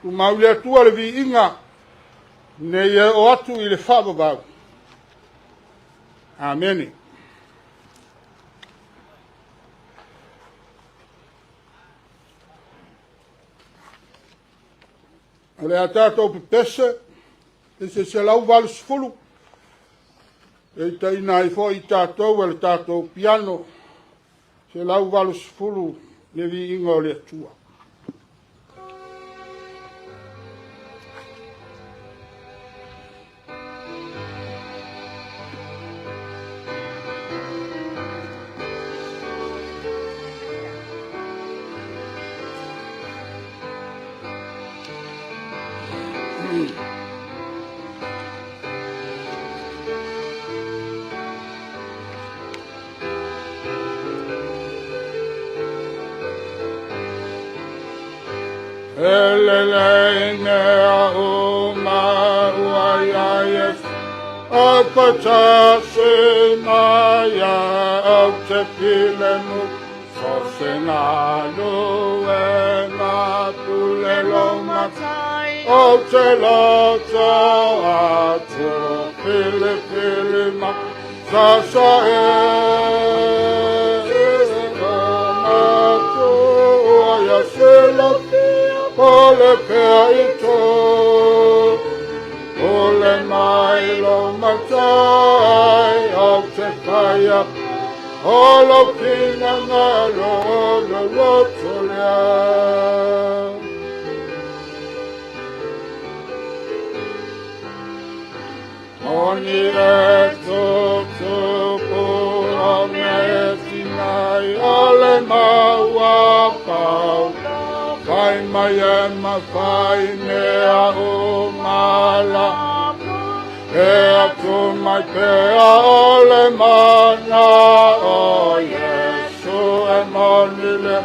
Tu mau le atua le vi inga. Nei e o atu I le whawabau. Ameni. O le a tātou pepese. E se lau walu sifulu. E taina I fo I tātou e le tātou piano. Se lau walu sifulu le vi inga o le atua. Eleleine uma uaiaies Opatasinaia au te pilemu Sosenalu e ngā pulelo matai Au te loto atu pili ma Sasa e matu uaia silopi Ole pea ito, ole mai lo matai, au te kaya, olo pina ngalo, olo lotolea. Oni e tutupu, o me tinai, ole maua pau. Fai mai e ma fai mea o mala e atu mai pea o le mana o Yesu e monile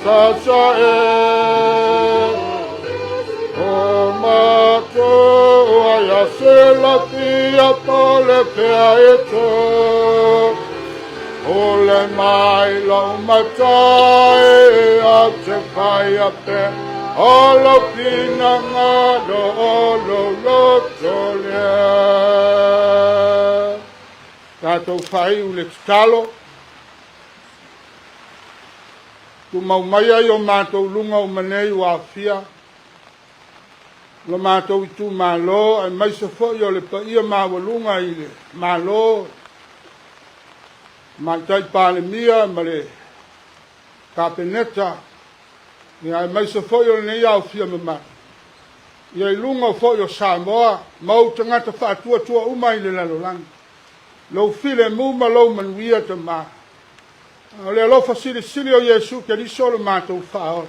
sasa e o mato a se la pia pole pea e to o le mai lau matai a te pai a pe o lo pina ngado o lo loto lea tātou whai u le talo tu mau mai ai o mātou lunga o manei o awhia lo mātou i tu mālo ai mai se fo i o le pa ia māwalunga i le mālo Mantai pale mia ma le kapeneta ni ai mai se foi o nei au fia mama ia i lunga foi o Samoa mau tangata whaatua tua umai le lalolang lo file mu ma lo manuia te ma o le alofa sili o Yesu ke li solo mātou whao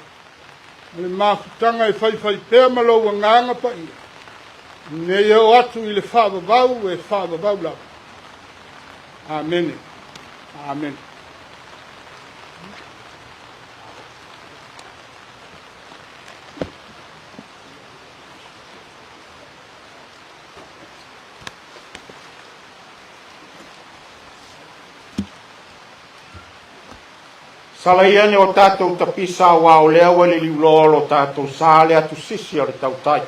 le mafutanga e whai pēr ma lo wanganga pa ia nei o atu i le whaavavau e whaavavau lau Amen. Amen. Salaiane o tātou tapisa wa o lea wale liulolo tātou sāle atu sisi o le tautai.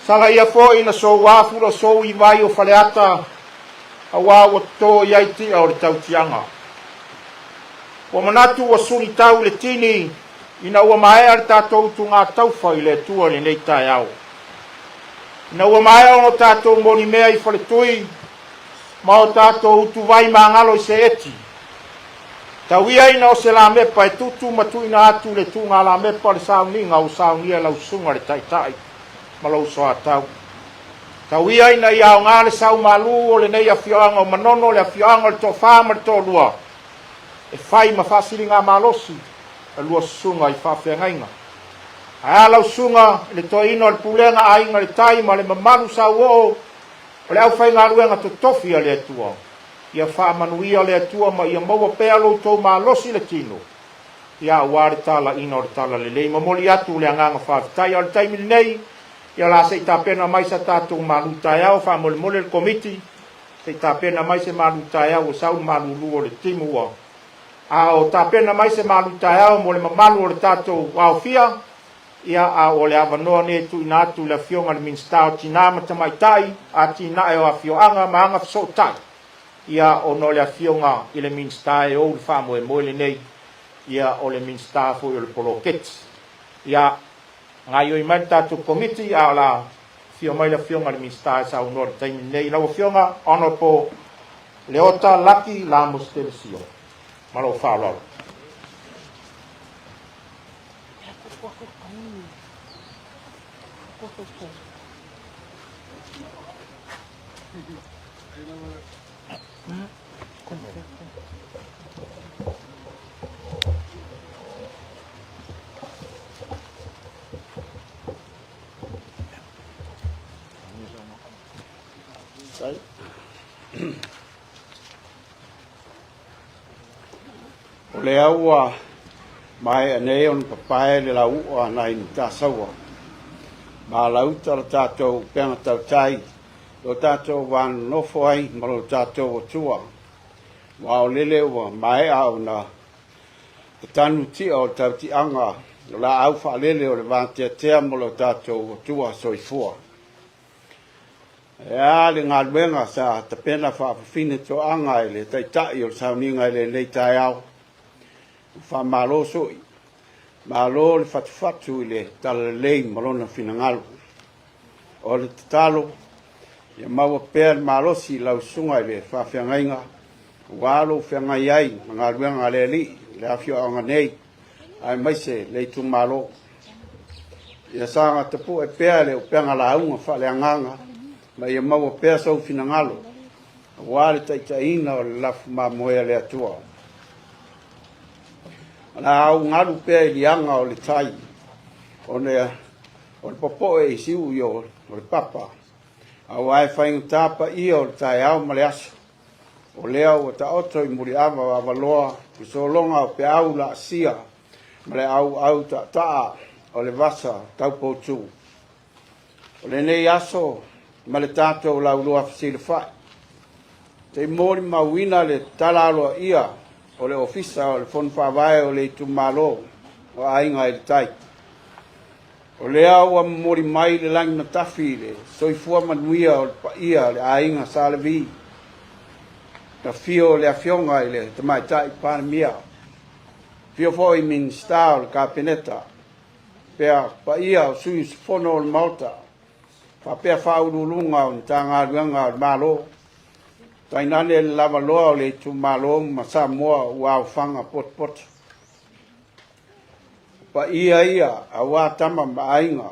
Salaia fo ina so wāfura so i vai o whaleata a wā o tō iaiti o le tautianga. Wa manatu wa suri tau le tini ina ua maea le tātou tu ngā tauwha i le tua le nei tai au. Ina ua maea o tātou moni mea i whale tui ma o tātou tu vai mangalo i se eti. Tauia ina o se la mepa e tutu matu ina atu le tu ngā la mepa le sauninga o saunia lau sunga le taitai ma lau soa tau. Tauia ina ia o ngā le sau malu o le nei a fioanga o manono le a fioanga le tō whāma le tō lua. E whai ma whasiri ngā malosi e lua sunga i whawhiangainga. A lau sunga le tō ino le pulenga a inga le tai ma le mamaru sau o le au whai ngā ruenga to tofia le atua. Ia whaamanuia le atua ma ia maua pealo tō malosi le tino. Ia wāre tala ino le tala le lei. Ma moli atu le anganga whawhitai o le taimili nei. Ia la se tapena mai sa tātou malutai au, wha mole mole le komiti, se tapena mai se malutai au, o sau malulu o le timua. A o tapena mai se malutai au, mole mamalu o le tātou au fia, ia a o le avanoa ne tu inatu le fionga le minstao tinama tamaitai, a tina e o a fioanga maanga fisotai. Ia o no le fionga i le minstae o le wha moe moe le nei, ia o le minstae fo i le poloketi. Ia ngai oi mai tātou komiti a la fio mai la fionga le minstae sa o nore taimi nei. Lau fionga ono po leota laki la mostelesio. Malo whaalalo. O le aua mai anei on papae le lau ua nai ni tāsaua. Ma lauta la tātou penga tautai, lo tātou wānu nofo ai, ma lo tātou o tua. Wa o lele ua mai au na tanu tia o tauti anga, la au wha lele o le vāntia tea ma lo tātou o tua soifua. Ea le ngā luenga sa tapena whaafine to anga ele taitai o sauninga ele nei tai au. Wha malo soi. Malo le fatu ile tala lei malona finangalu. O le tatalo, ia maua pēr malo si lau sunga ile whawhiangainga. Walo whiangai ai, ngā luenga le li, le awhio anga nei. Ai maise le tu malo. Ia sanga tapu e pēr le upenga la aunga whaleanganga. Ma ia maua pēr sau finangalo. Wale taitaina o le lafu mamoea le atua. Na au ngaru pea i lianga o le tai, o le popo e isiu i o le papa. Au ai whainga pa ia o tai au ma le aso. O lea o ta oto I muri awa wa waloa I so longa o pe au la sia ma le au ta taa o le vasa tau poutu. O le nei aso ma le tātou lau loa fasile whai. Te mori mawina le talaloa ia o le ofisa o le Fono Faavae o le itu malo o ainga I le tai. O lea ua mori mai le langi matafi le soifua manuia o le paia le ainga sa le vi. Na fio le afionga I le tamaitai panemia. Fio fo I minsta o le kapeneta. Pea paia o sui fono o le Malta. Fa pea whaurulunga o tanga ruanga o le malo. Tainane le lava loa o le itu malo ma Samoa ua whanga pot. Pa ia a wā tama ma ainga.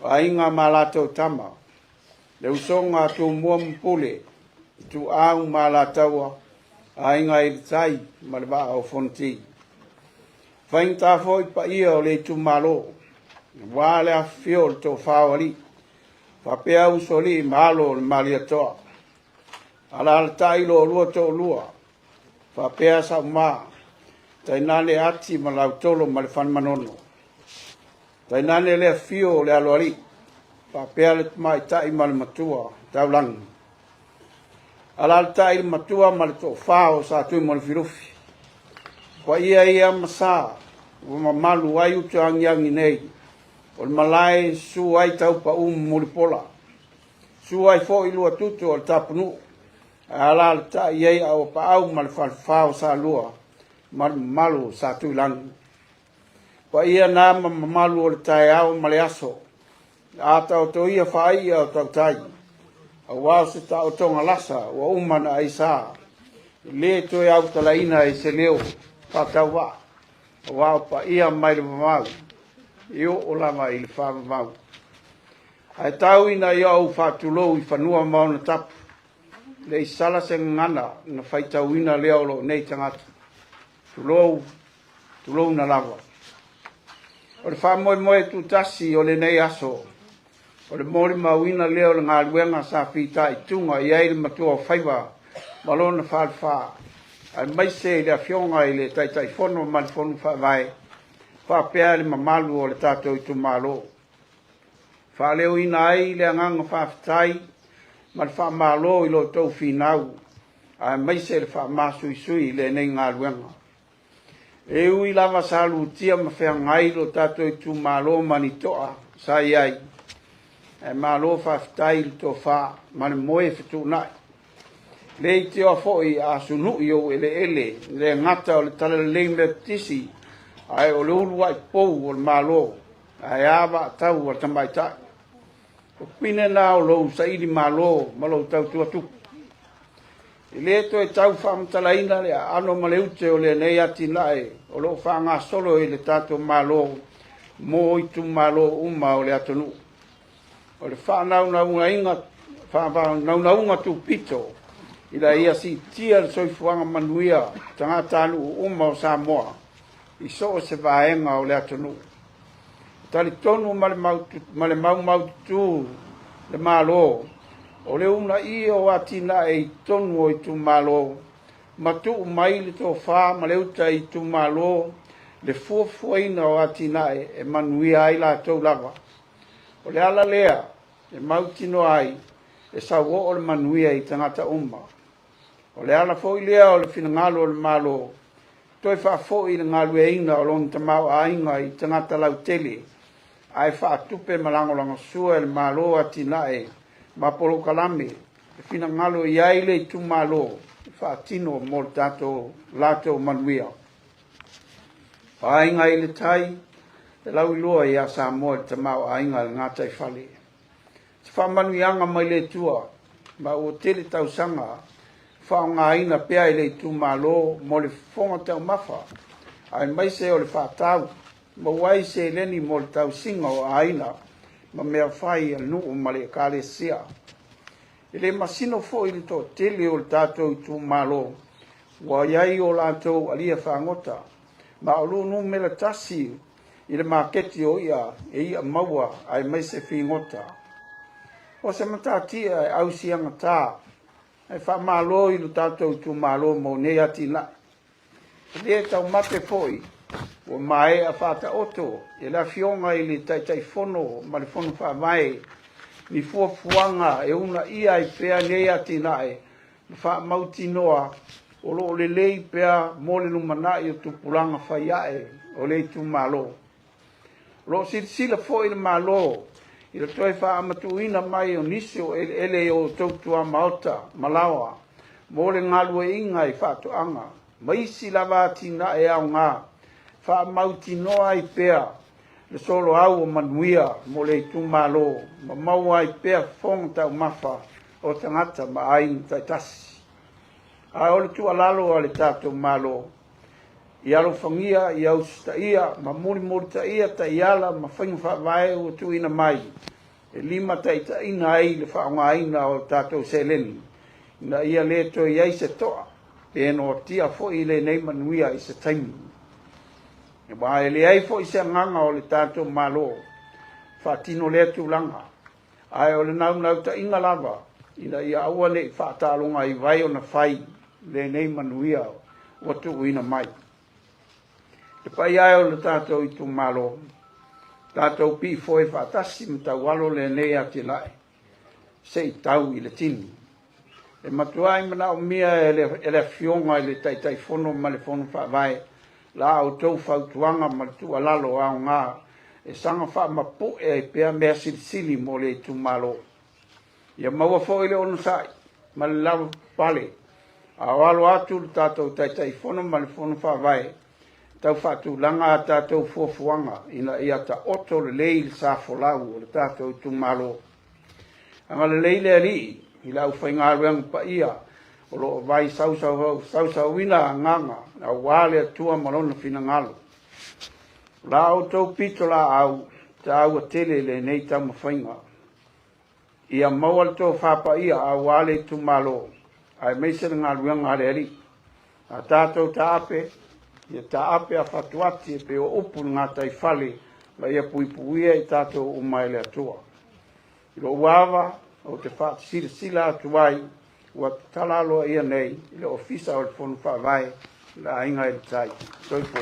Ainga ma lātou tama. Le usonga tu mua mpule. Tu au ma lātaua. Ainga I tai ma le wā o fonti. Whaing tā foi pa ia o le tu malo. Wā le a fio le tō whāwari. Whapea usoli malo le malia toa. Ala le tailo lua tō lua. Whapea sa maa. Tainane ati ma lau tolo ma le whanmanono. Tainane lea fio le aloari. Whapea le mai tai ma le matua, taulangi. Ala le tai le matua ma le tō whao sa tui ma le firufi. Kwa ia masa, ma malu ai utu angiangi nei. O le malai su ai tau pa muli pola. Su ai fo ilua tutu o le tapunu. Ala le tai iei au pa au ma le whao sa lua. Malu sa tui langi. Pa ia nā malu o le tai au ma le aso. A tau to ia whai au tau tai. A wau se tau tonga lasa wa umana ai sa. Le to au Tatalaina I se leo. Pa tau wa. A wau pa ia mai le mamau. Io o lama I le wha mamau. Ai tau ina ia au whatulou I whanua mauna tapu. Le I sala se ngana na whai tau ina leo lo nei tangata. Tulou na lawa. O le whamoe tu tasi o le nei aso. O le mori mawina leo le ngā luenga sa whita I tunga I aile matua whaiwa. Malona whaalwha. Ai maise le afionga I le taitai fono ma le Fono Faavae. Whapea le mamalu o le tātou I tu malo. Whaleo ina ai le anganga whaafitai. Ma le whaamalo I lo tau whinau. Ai maise le whaamasui sui le nei ngā luenga. E ui lava salu tia ma whea ngai lo tato I tu malo mani toa sa iai. E malo whaftai li to wha mani moe fitu nai. Le I te o foi a sunu I o ele le ngata o le tala le me tisi ai o le ulu ai pou o le malo ai awa tau o le tamaitai. O pine na o lo sa ili malo ma lo tau tuatuku. I le to e tau whamtalaina le ano ma le ute o le nei ati nae o lo whanga solo I le tato malo mo I tu malo uma o le atonu. O le whanaunga inga whanaunga tu pito I la ia si tia le soifuanga manuia tangata anu uma o Samoa I so se vaenga o le atonu. Tali tonu ma le mau tu le malo o le una I o atina e tonu o I tu malo, matu mai le tō whā ma le uta I tu malo, le fuafuaina o atina e manuia ai la tau lava. O le ala lea, e mautino ai, e sau o le manuia I tangata umma. O le ala fo I lea o le finangalo o le malo, toi wha fo I le ngalu e ina o lon tamau a inga I tangata lau tele, ai wha tupe malangolanga sua le malo atina ma polo kalame e fina ngalo I aile I tu malo fa tino mo tato lato manuia ainga I le tai e lau iloa I a Samoa te mau ainga le ngata I fale te wha manuianga mai le tua ma o tele tau sanga wha ngā ina pea I le tu malo mo le fonga tau mafa ai mai se o le wha tau ma wai se leni mo le tau singa o aina ma mea whai al nuu ma le kare sia. I le masino fo I le to tele o le tātou I tu malo, wa iai o lātou alia whangota, ma o lunu me le tasi I le maketi o ia, e ia maua ai mai se whingota. O se matatia e au sianga tā. E wha malo i lo tātou tu malo mo ne ati la. Le tau mate foi. O mai a whata oto. E la fionga i le tai fono, ma le fono Faavae. Ni fuafuanga e una ia i pea ne ati la e. Wha mauti noa. O lo le lei pea mo le lumana i o tupulanga whaiae. O le tu malo. Lo sila foi le malo. I le toi wha amatuina mai o nisio ele o tautua maota, malawa. Mo le ngalua inga i whatoanga. Maisi lava tina e au ngā. Wha mauti noa i pea. Le solo au o manuia mo le tumalo. Ma maua i pea fong tau mafa o tangata ma ain taitasi. A o le tu alalo a le tato malo. I alo fangia i au staia, ma muri taia ta iala ma whainga Faavae o tu ina mai. E lima ta ina ai le whaonga ina o tātou seleni. Ina ia le to i aise toa. E no tia fo i le nei manuia i se taimi. E wa e le ai fo i se nganga o le tātou malo. Whatino le tu langa. Ai o le nau ta inga lava. Ina ia aua le whaatalonga i vai o na whai. Le nei manuia o tu ina mai. Te pai ai o le tātou i tu malo. Tātou pi foi whaatasi mta walo le nei ati lai. Sei tau i le tini. E matuai mana o mia e le fionga i le tai fono ma le fono Faavae. La au tau whautuanga ma le tua lalo au ngā. E sanga wha mapu e pia mea sili mo le tu malo. Ia maua fo i le ono sai. Ma le lau pale. A walo atu le tātou tai fono ma le fono Faavae. Tau whatu langa a tātou fuafuanga ina ia ta oto le lei le sa folau o le tātou tu malo. Anga le lei le ri i lau whaingaruang pa ia o lo vai sausau ina nganga a wale atua malona fina ngalo. La o tau pito la au ta au a tele le nei tau mawhainga. Ia mawal tō whapa ia a wale tu malo. Ai meise le ngaruang a le ri. A tātou ta ape. Ia ta ape a whatuati e pe o upu ngā tai whale ma ia puipuia i tātou umai le atua. I lo uawa o te whaat sila atuai ua talaloa ia nei i le ofisa o le Fono Faavae la ainga i le tai. Toipo.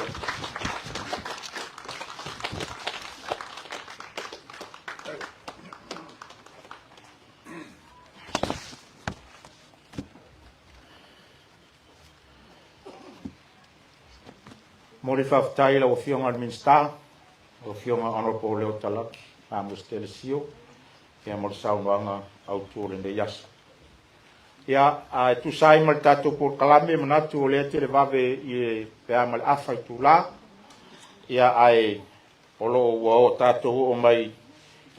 Mo le whawhtai la o fionga al minsta, o fionga honorable leo talaki, a mustele sio, e mo le saunoanga au tūre ne yasa. Ia, a tu sai mal tātou por kalame manatu o lea te le vave i pea mal awhai tū la, ia ai olo ua o tātou o mai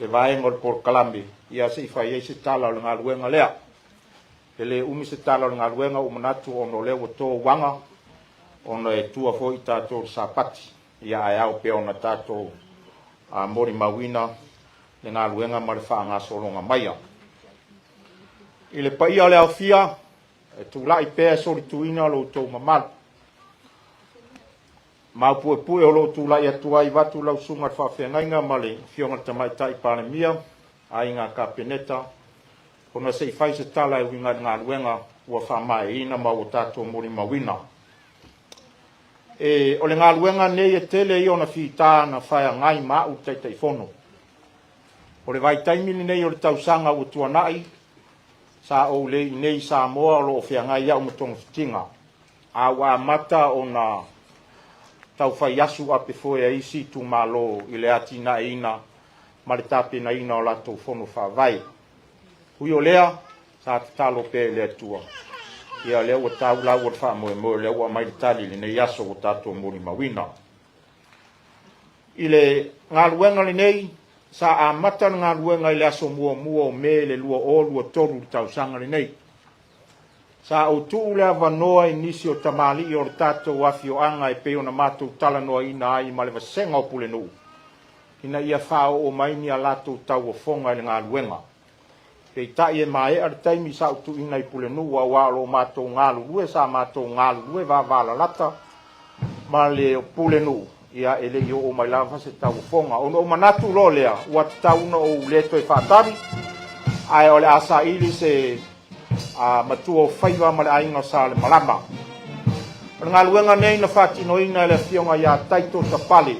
le vaenga o por kalame, ia se i whai eise tala o le ngā luenga lea. Ele umi se tala o le ngā luenga o manatu o no leo o tō wanga, ona e tua fo i tātou sapati. Ia ai au pea ona tātou mori mawina le ngā luenga ma le wha ngā solonga maia. I le paia le au fia, e tu lai pea sori tuina lo tau mamalu. Mau pue o lo tu lai atua i watu lau sunga le whawhengainga ma le fionga tamai tai pane mia, a inga ka peneta, kona se i whaise tala e winga ngā luenga ua whamai ina ma o tātou mori mawina. E o le ngā luenga nei e tele i ona whita na whaia ngai ma u tai fono. O le vai taimini nei o le tausanga o tuanai, sa o le nei sa moa o lo whia ngai au matonga fitinga. A wa mata o na tau whai asu ape foe a isi tu malo i le ati na ina, ma le tape na ina o lato Fono Faavae. Hui o lea, sa te talo pe le atua. Ia lea ua tau lau o wha moe lea ua mai tali le nei aso o tātou mori mawina. I le ngā luenga le nei, sa a mata ngā luenga i le aso mua o me le lua o lua toru tau sanga le nei. Sa o tuu lea wanoa i nisi o tamali i o tātou afio anga e peo na mātou talanoa ina ai ma le vasenga o pule nuu. Ina ia whao o maini a lātou tau o fonga i le ngā luenga. Kei tai e mai ar taimi sa utu ina i pule nu wa walo mātou ngālu lue sa mātou ngālu lue wa wala lata ma le pule nu ia ele i o mai lava se tau fonga ono o manatu lo lea ua tauna o leto e whātari ai o le asa ili se matua o whaiwa ma le ainga sa le malama. O ngā luenga nei na whatinoina le fionga ia taito ta pale.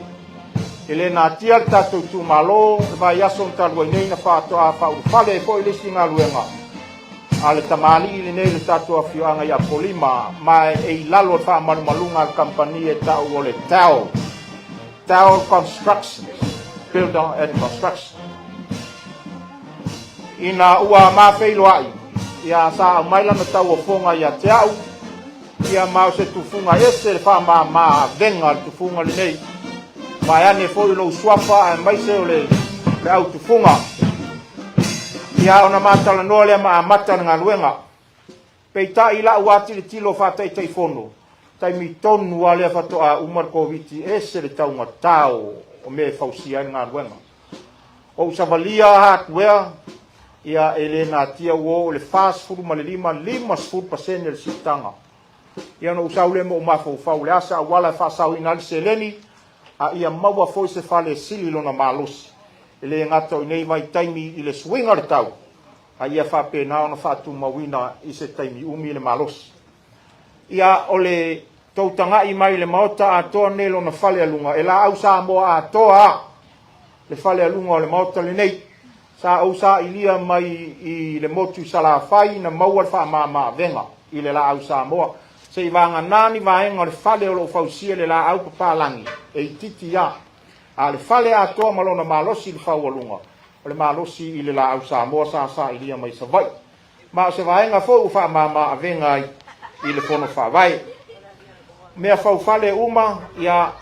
E le nā tia le tātou tū malo, le vai aso na talua nei na whātoa whauru whale e po i lesi ngā luenga. A le tamali i le nei le tātou a fioanga ia polima, mai e i lalo le whaamaru malunga le kampani e tau o le Tau. Tau Construction, Builder and Construction. Ina ua mawheilo ai, ia sa au maila na tau o fonga ia te au, ia mau se tufunga ese le wha venga le tufunga le nei. Mai ane foi lo suafa e mai se o le au tufunga. Ia ona matala noa lea maa mata ngā luenga. Peita i la uati le tilo whatai tai fono. Tai mi tonu a lea whatoa umar koviti ese le taunga tau o me fausia ngā luenga. O usavalia hardware, ia ele na tia uo le fast food ma le lima food pasene le sitanga. Ia no usau le mo mafau le asa wala whasau ina le seleni, a ia maua foi se fale sili lona malosi. Ele ngata o nei mai taimi i le swinga le tau. A ia whape na ona whatu mawina i se taimi umi le malosi. Ia o le tautanga i mai le maota a toa ne lona fale alunga. E la au sa moa a toa le fale alunga o le maota le nei. Sa au sa ilia mai i le motu sala fai na maua le wha maa venga i le la au sa moa. Se i vanga nani vaenga le fale o lo fausia le la au papalangi. E i titi ya. A le fale a toa malona malosi le fau alunga. O le malosi i le la au Samoa sa ilia mai sa vai. Ma o se vaenga fau ufa maa venga i le Fono Faavae. Mea fau fale uma ia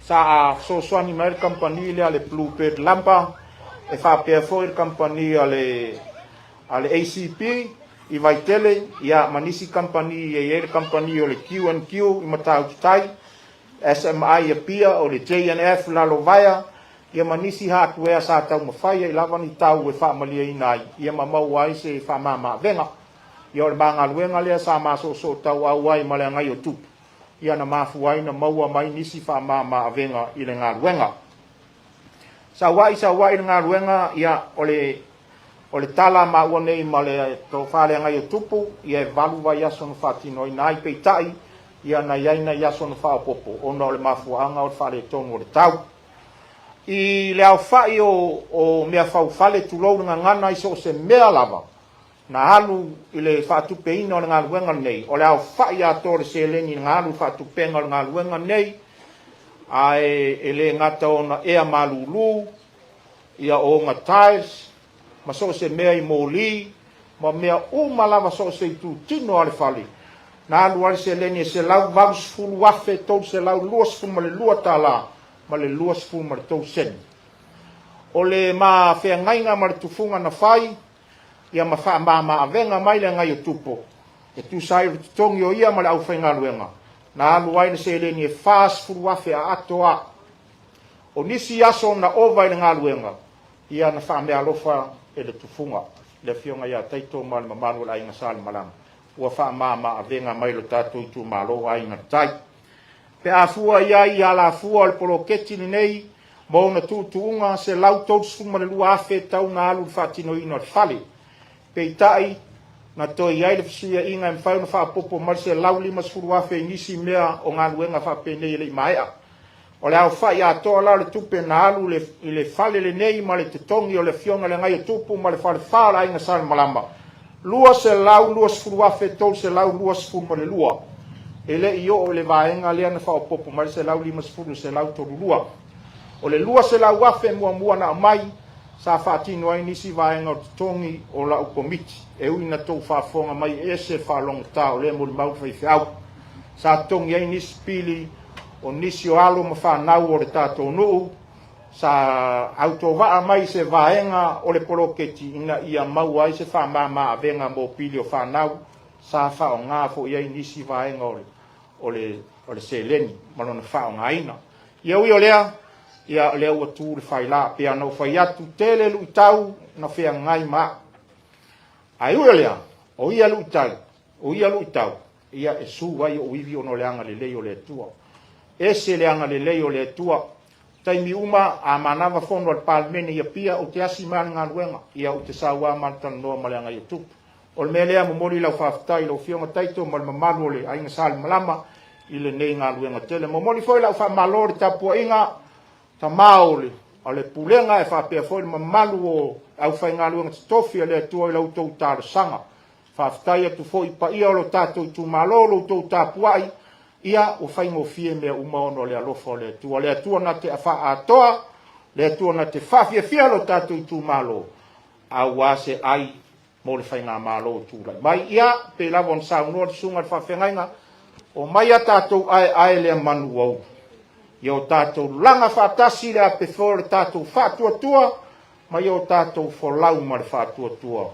sa a sosuani mai le kampani le Bluebird Lampa. E fa pea foi le kampani ale ACP. I vai tele, ia manisi kampani, e le kampani o le Q&Q, i matau tai, SMI a pia, o le JNF lalo vaia, ia manisi hardware sa tau mawhaia, i lavani tau e whaamalia inai, ia mamau ai se whaamama venga, ia o le mga luenga lea sa maso so tau au ai ma le ngai o tupu, ia na mafu ai na maua mai nisi whaamama venga i le ngā luenga. Sa wai le ngā luenga, ia o le tala ma ua nei ma le tō whare ngai o tupu, ia e walu vai aso no whatino i nai peitai, ia na iaina i aso no whaopopo, ona o le mafuanga o le whare tonu o le tau. I le au whai o mea whau whale tulou nga ngana i so se mea lava, na halu i le whaatupe ina o le ngā luenga nei, o le au whai a tō le seleni ngā halu whaatupenga o le ngā luenga nei, a e le ngata o na ea malulu, ia o ngā tiles, ma so se mea i mōli, ma mea umalawa so se i tū tino ale whali. Nā alu se leni se lau vaus fulu wafe tau se lau luas fu ma le lua tāla, ma le luas fu ma le tau seni. O le ma whea ngainga ma le tufunga na whai, ia ma wha ma avenga mai le ngai o tupo. E tu sai o tutongi o ia ma le au whainga luenga. Nā alu aina se leni e fast fulu wafe a atoa. O nisi aso na ova i le ngā luenga, ia na wha mea lofa e le tufunga, le fionga ia taito ma le mamanu la inga sali malama. Ua wha maa avenga mai lo tātou i tū malo a inga tai. Pe a fua ia i ala fua le poloketi ni nei, mo na tūtuunga se lau tautu ma le lua afe tau na alu whatino ino le fale. Pe i tai, na toi iai le fisia inga e mwhau na wha popo mar se lau lima sfuru afe nisi mea o ngā luenga wha penei le imaea. O le au whai a toa lau le tupe na alu i le fale le nei ma le tutongi o le fionga le ngai o tupu ma le fale whala inga sali malama. Lua se lau lua sfuru afe tau se lau lua sfuru ma le lua. E le i o le vaenga lea na wha popo ma le se lau lima sfuru se lau toru lua. O le lua se lau afe mua na mai sa whaatino ai nisi vaenga o tutongi o lau komiti. E ui na tau whaafonga mai e se whalonga tā o le mo le mau whai whiau. Sa tongi ai nisi pili o nisi o alo ma whanau o le tātou nuu, sa autowaa mai se vaenga o le poloketi ina ia mau ai se whamama avenga mo pili o whanau, sa whao ngā fo iai nisi vaenga o le seleni, malona whao ngā ina. Ia ui o lea, ia lea ua tū le whai la, pia nau whai atu tele lu tau na whea ngai maa. Ai ui o lea, o ia lu tau, ia e su wai o iwi ono leanga le lei o le tua. Ese leanga le lei o le tua, taimi uma a manava fono al palmene ia pia o te asi mani ngā luenga ia o te sawa mantana noa maleanga ia tupu. O le mea lea momori lau whaafitai lau fionga taito ma le mamalu o le ainga sali malama i le nei ngā luenga tele. Momori foi lau whaamalo le tapua inga ta maole o le pulenga e whaapea foi le mamalu o au whai ngā luenga tofi a le atua i lau tau tāra sanga. Whaafitai atu foi pa ia o lo tātou tu malo lo tau tāpuai ia o whai ngofie mea umaono le alofa le atua. Le atua na te awha atoa, le atua na te whawhia fia lo tātou tu malo a wase ai mo le whai ngā malo tūrai. Mai ia pe lavon saunua le sunga le whawhengainga o mai a tātou ai lea manu au. Ia o tātou langa whatasi le a pe fōre tātou whātua mai o tātou wholau ma le whātua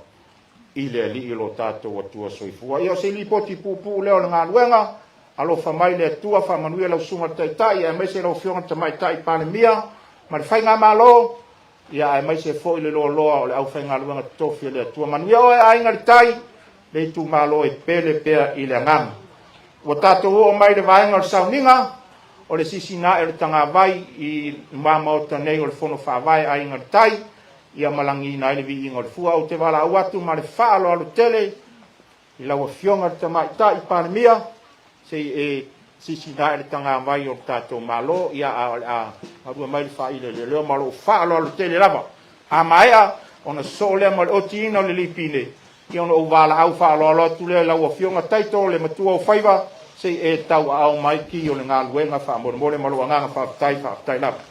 i le li ilo tātou atua soifua. Ia o se li poti pupu leo le ngā luenga, alo whamai le atua whamanuia lau sunga taitai, e meise lau fionga tamai tai panemia, ma le whai ngā malo, ia e meise fo i le loa o le au whai ngā luenga tofi le atua. Manuia o e ainga le tai, le tu malo e pele pea i le ngam. O tātou o mai le vaenga o sauninga, o le sisina e le tanga vai i mamauta nei o le Fono Faavae ainga le tai, ia malangi na ele vi ingo le fua o te wala au atu ma le whaalo alu tele i laua fionga le tamai ta i panemia se e sisina e le tanga vai o tātou malo ia a rua mai le whaile le leo malo whaalo alu tele lava a maea ona so le ma le oti ina le lipine i ona o wala au whaalo alu atu le laua fionga taito le matua o whaiva se e tau au mai ki o le ngā luenga wha mole malo anganga whaatai lava.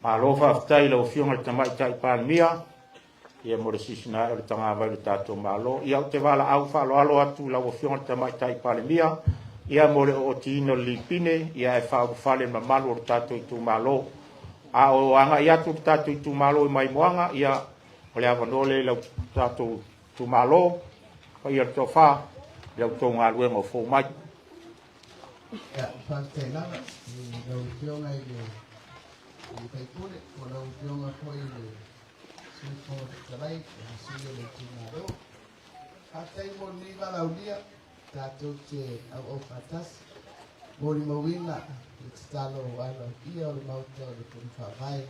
Alofa aftai lo fionga le tamai tai panemia ia mo le sisina e le tanga vai le tātou malo ia o te wala au whaalo alo atu la o fionga le tamai tai panemia ia mo le o tino lipine ia e whaau whale ma malo le tātou i tu malo a o anga ia tu tātou i tu malo i mai moanga ia o le avanole la tātou tu malo pa ia to wha le au tō ngā luenga o fō mai. Ia, whante nana, i rau fionga i le i taipune, ko rau fionga koi le sifo te tarai, e hasile le tumaro. Hatai mo ni walau lia, tātou te au patas. Mori mawina, le te talo wala ia o le mauta o le Fono Faavae,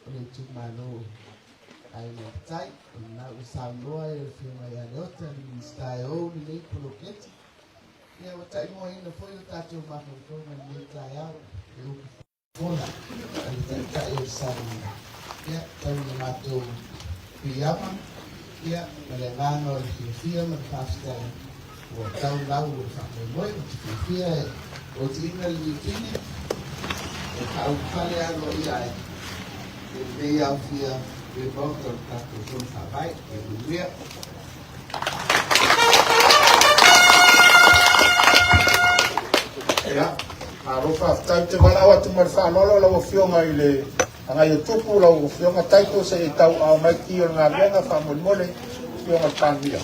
o le tumano ai na tai, o na usanoa e le whiunga ia leota, ni stai o ni nei poloketi. Ia o tai moa ina foi o tātou mafontonga ni nei tai au, e uki fona, ali tai tai o sarina. Ia, tau ni mātou piyama, ia, ma le nganga o le whiawhia, ma le whafstara, o tau lau o le whakamoi, o te whiawhia e, o te inga li tine, e kau kale alo i ai, e mei au fia, e bauta o tātou Fono Faavae, e uria. Ia, arofa aftai te wala awa te marwhanolo lau o whionga i le angai o tupu lau o whionga taiko se e tau au mai ki o ngā renga whamolimole whionga pāngia.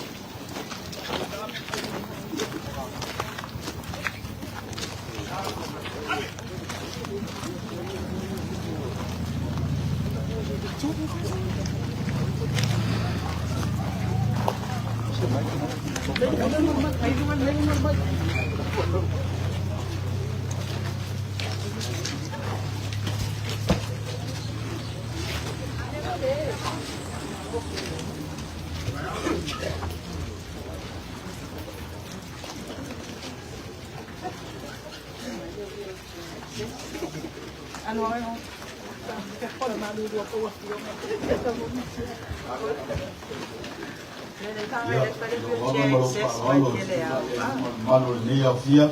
Malo ni au fia,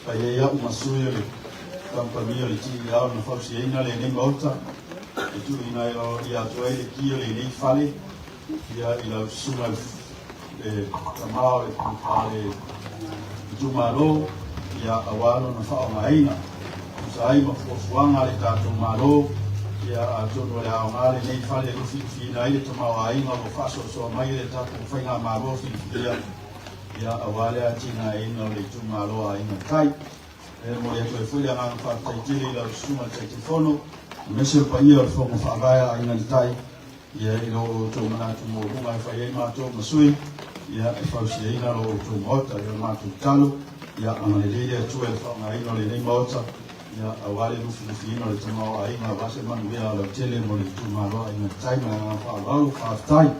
pa ia masui le kampania le ti ia na fausi ina le ni mota, e tu ina ia toi le ki le ni fale, ia ila suma e tamao e pale jumalo ia awalo na fa maina. Sai ma fofuanga le tato malo ia atono le aongale nei fale lu fi na ile tamao ainga lo faso so mai le tato fainga malo fi ia awale atina ina le tumalo ainga kai e mo ia toi fuia nga fa taitili la suma taitifono mesel pa ia le Fono Faavae ainga tai ia ilo to mana tu mo bunga fa ia ma to masui ia e fausi ina lo to mota ia ma tu talo ia amale le tu e fa nga ina le nei mota ia awale lu fi ina le tamao ainga vase man ia la tele mo le tumalo ainga tai ma fa lo fa tai.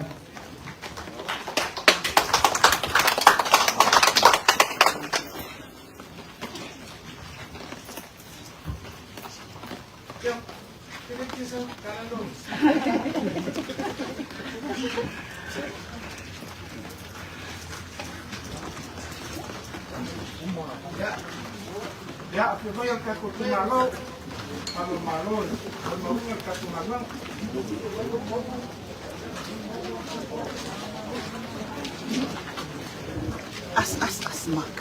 Ya, que voy a cacutumalo, a los malones, a los malones cacutumalo. As, Mark.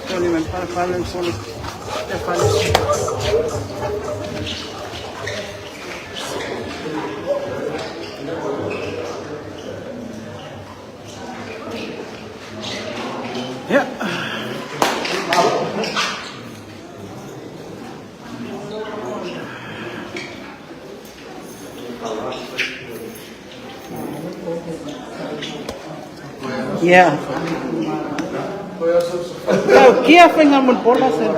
Tony me para el solo. Te parece. Yeah. Yeah. ¿Qué hacen a por hacer?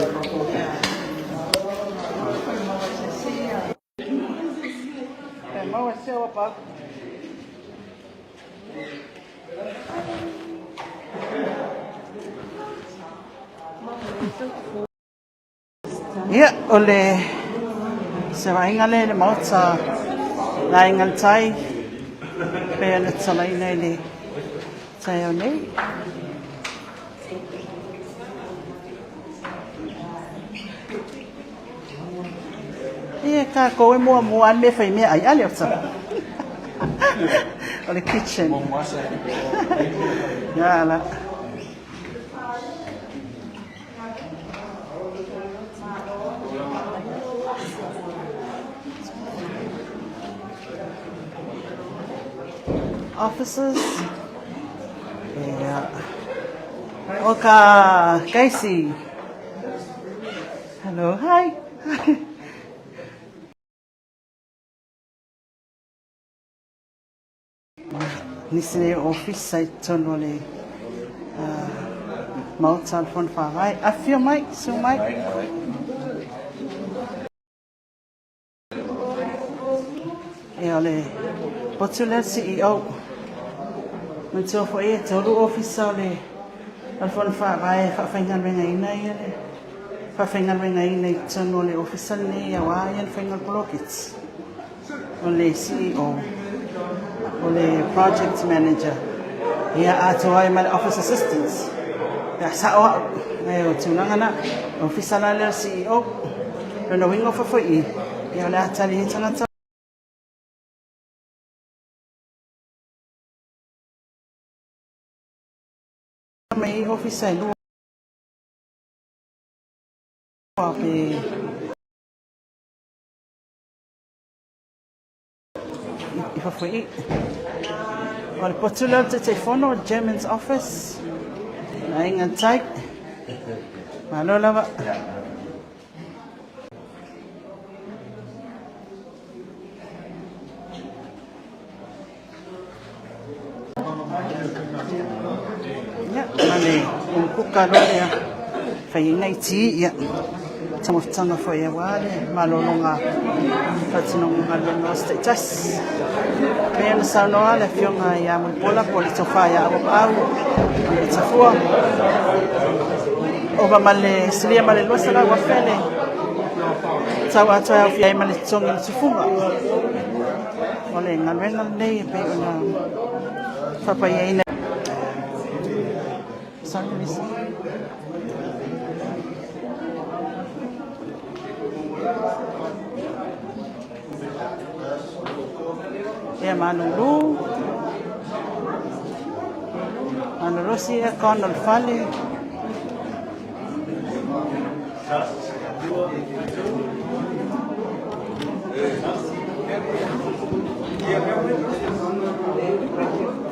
Ya, ole se va a le mauta la ingal tai pe na Tatalaina le tai o nei. Ia ka ko e mo an me fai me ai ale o tsa. Ole kitchen. Ya la. Offices. Yeah. Oka, Casey. Hello, hi. Nisi office site tonole. Mautan Fono Faavae. A few mic, so mic. E ole, potula CEO. Mentor for e tolu office ole. Al Fono Faavae fa faingan wenga ina ele. Fa faingan wenga ina tonole office ne ya wa yan faingan pockets. Ole CEO. Ole project manager. Ya ato ai mal office assistants. Ya sao ayo tunanga na office ala CEO. No wingo for e. Ya la tali tanga may office ay luwa pe ifa foi wal potula te telefono German's office na ingan type malola ba ya mane kuka ya fai ngai ti ya tanga foi wale malolonga fatinonga no status men sanoa le fionga ya mo pola polito faya au tsafua o ba male silia male lo sala wa fele tawa tawa fia male tsonga tsufunga ole ngalwenga nei pe ona papa ya Sannis. Ya Manulu. Manulu si Conol Fali.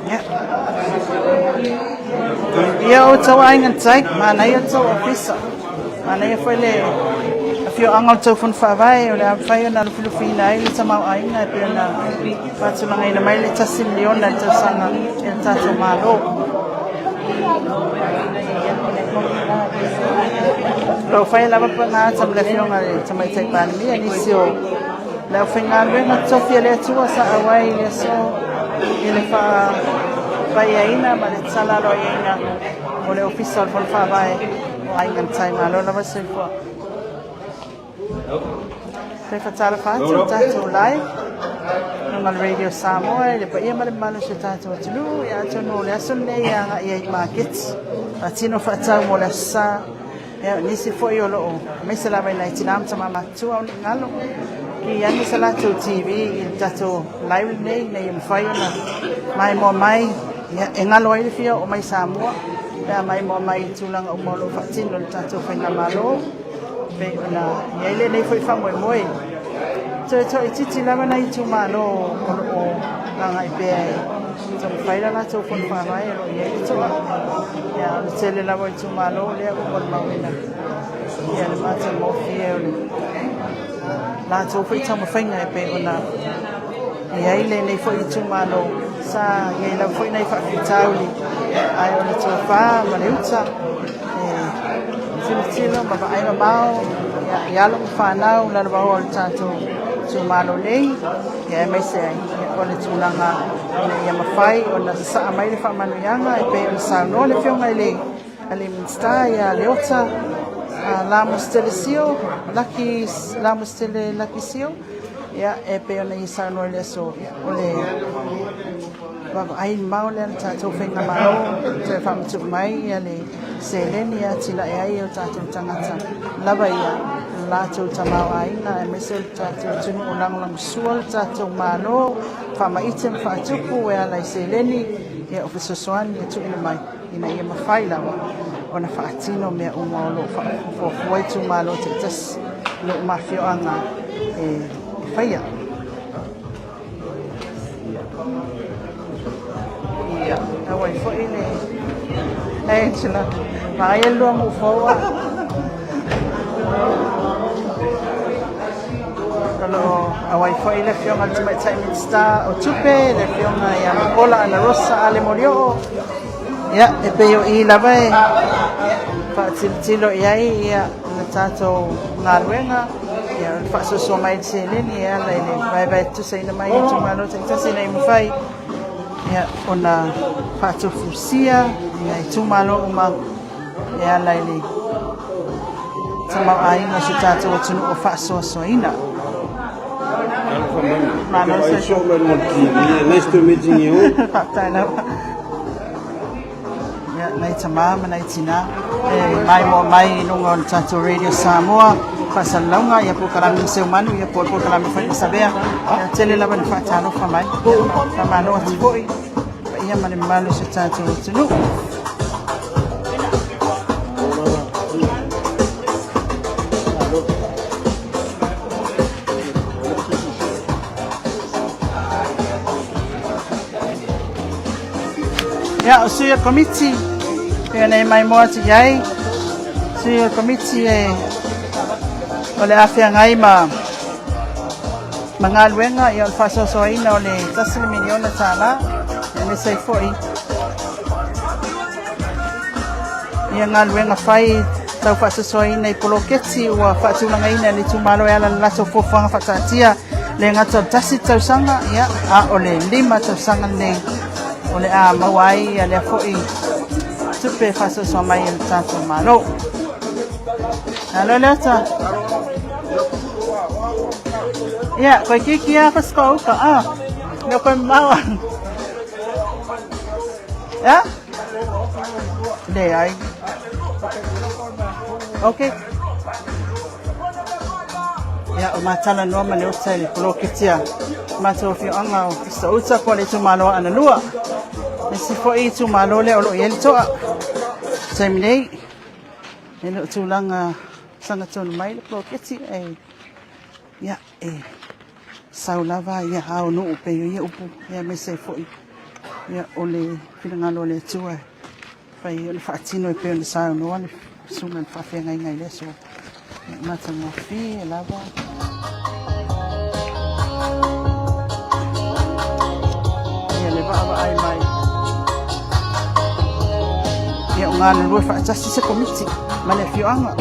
Ya. Ya o aingan zeit mana ya to office mana ya fele a few angal to Fono Faavae o la faio na Filipina ile sama ainga pe na patu na ina mai le tasim leona to sanga el tato malo lo fai la pa na sam le fionga sama tai pan mi ani sio la fingal we na to fiele tu sa awai le so ile fa ina ma le sala lo ina o le official Fono Faavae ai ngan tai malo na se fo pe fatala fa tato live no radio Samoa le pa ia male malo se tato tulu ya to no le sonne ya ia market atino fatau mo le sa ya nisi fo yo lo me se la vai na tinam sama matu au ngalo ki ya ni sala to TV tato live nei nei mfai na mai mo mai ya engalo ile fia o mai Samoa ya mai mo mai tulang o molo fatin lo tato fa na malo pe na ya ile nei foi fa mo moi to ititi la na itu malo o nga ipe to fai la to Fono Faavae lo ye to ya sele la mo itu malo le ko mo mawina ya le mata mo fie la to foi tamo fa nga ipe ona ya ile nei foi itu malo sa ye la foi nei fa fitauli ai ona to fa maleuta silo ma ai mau ya lo fa na la ba o tato tu malo lei ya mai se ona tulanga ya mafai ona sa mai le fa manuyanga e pe sa no le fionga le ale minsta ya leota la mostelicio la mostele la kisio ya e pe ona isa no le so ole baba ai mau le tato fenga mau te fa mtu mai ya le seleni ya tila e ai o tato tangata lava ya lato tamau aina e mesel tato tunu ulang sual tato malo fa maitem fa tupu e ala seleni e ofisa soan ya tu ina mai ina ia mafaila ona fa atino me o malo fa foi tu malo te tas lo mafio anga e faia ya awai foi ne Hey, chila. Makaya luang ufawa. Kalau awai fo ile fiong al tumai tai minsta o tupe le fiong yang ola ana rosa ale molio. Ya, e pe yo I lava e. Fa tilo iai ia na tato ngarwenga. Ya, fa so mai selen ia la ile vai tu sai na mai tu malo tu sai na mfai. Ya, ona fa tu fusia ia tu malo uma ya la ile. Sama ai na si tato tu o fa so ina. Nice to meeting you. Ya, nai tama manai tina. Mai nungon tatu radio Samoa. Pasal launga ya pukaram seumanu ya pukaram fa sabea. Ya tele laban fa tano fa mai. Fa mano atiboi. Ya mane malu se tatu tunu. Ya, suya komiti kaya mai mo si yai suya komiti ole afya ngai mangalwenga ya faso soina ole tasli milyon na sala ni say foi ya ngalwenga fai tau faso soina poloketi wa faso na ngai na ni tumalo ya la so fofanga fatatia le ngato tasi tau sanga ya ole lima tau sanga ne ole mawai ale foi tupe faso so mai tanto malo alo leta ya koi kikia pasko ka no koi mawan ya de ai okay ya matala no mane utsai polokitia matofi anga so utsa ko le tumalo ana lua si foi tumalo le olo yel to semnei elo tulanga sangaton mai le poketi ya saulava ya hao no upe ya upu ya me se foi ya ole filangalo le tua fai le fatino pe le sa no ane suman fa fe ngai le so mata mo fi lava ya le va ai mai ya ngana lu fa just se komiti mane fianga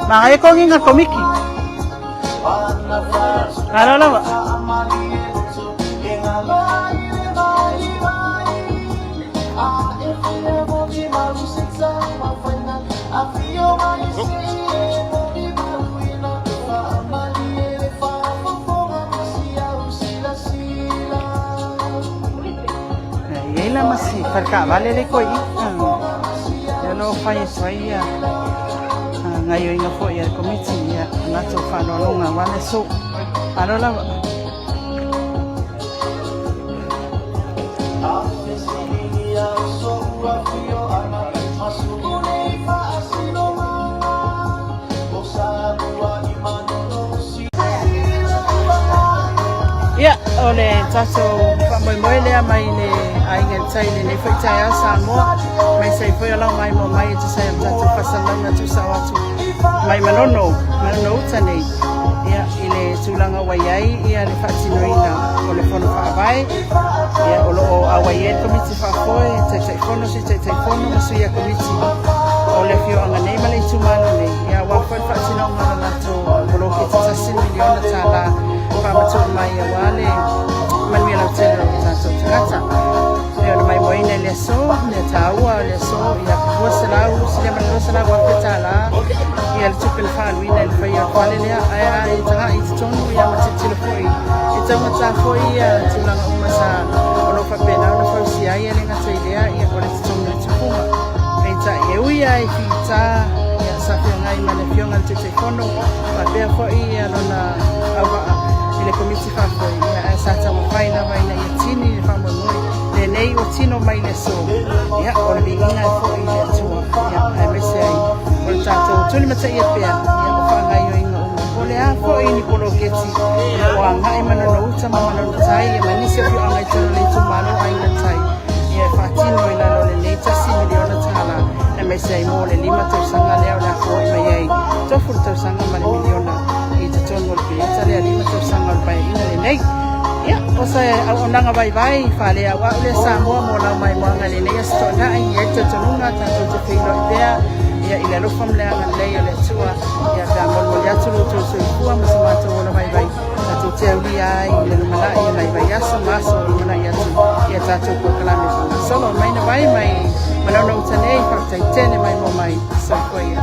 ma ko nginga komiki ala la Ela masih perkawal le koi ya lo fai soia ngayo inga fo ya komiti ya na to fa no longa wane so alo la ya ole taso moi le mai le Aiga tai le foi tai Samoa mai sai foi ala mai mo mai te sai tatu pasalanga tu sawatu mai manono tane ya ile tulanga wayai ya le fatinoina ole Fono Faavae ya olo awaye komiti fa foi te fono si te fono masu ya komiti ole fio anga nei male tumano ne ya wa foi fatinonga na to bloke te 6 miliona tala pa matu mai ya wale mani la telo tato tata ya mai moine le so le tawa le so ya wasala usile man wasala wa petala ya le tupel falu ina le faya kwale le ai tanga itonu ya matitilo foi itama ta foi ya tulanga umasa ono fa pena ono fa si ai le ngata idea ya kwa tonu tupuma eta euia ifita ya safi ngai mane fionga te fono pa pe foi ya na ava ile komiti fa foi ya sata mo faina vaina ya tini fa mo le nei o tino mai le so ya ora bi ngai foi ya tua ya ai me sei o tato tuli mata ia pe ya o fa ngai o inga o le a fo ini poloketi wa ngai mana no uta mana no tai e manisi fi angai tana le tu malo ai na tai e fatino ila lo le nei tasi miliona tala e me sei mo le lima tau sanga leo la fo e mai ai tofu tau sanga ma le miliona i te tono le pita le lima tau sanga le pai ina le nei ya o sa au nanga vai vai fa le wa le sa mo la mai mo nga le nei sto na ai e te tono nga ta to te filo idea ya ila lo fam le nga le le tua ya da mo ya tu tu so ku ma sa ma to la vai vai ta tu te uli ai le mala ia mai vai ya sa ma so mana ya tu ya ta tu ko kala me so mai na vai mai mana no tane fa tai tene mai mo mai sa ko ya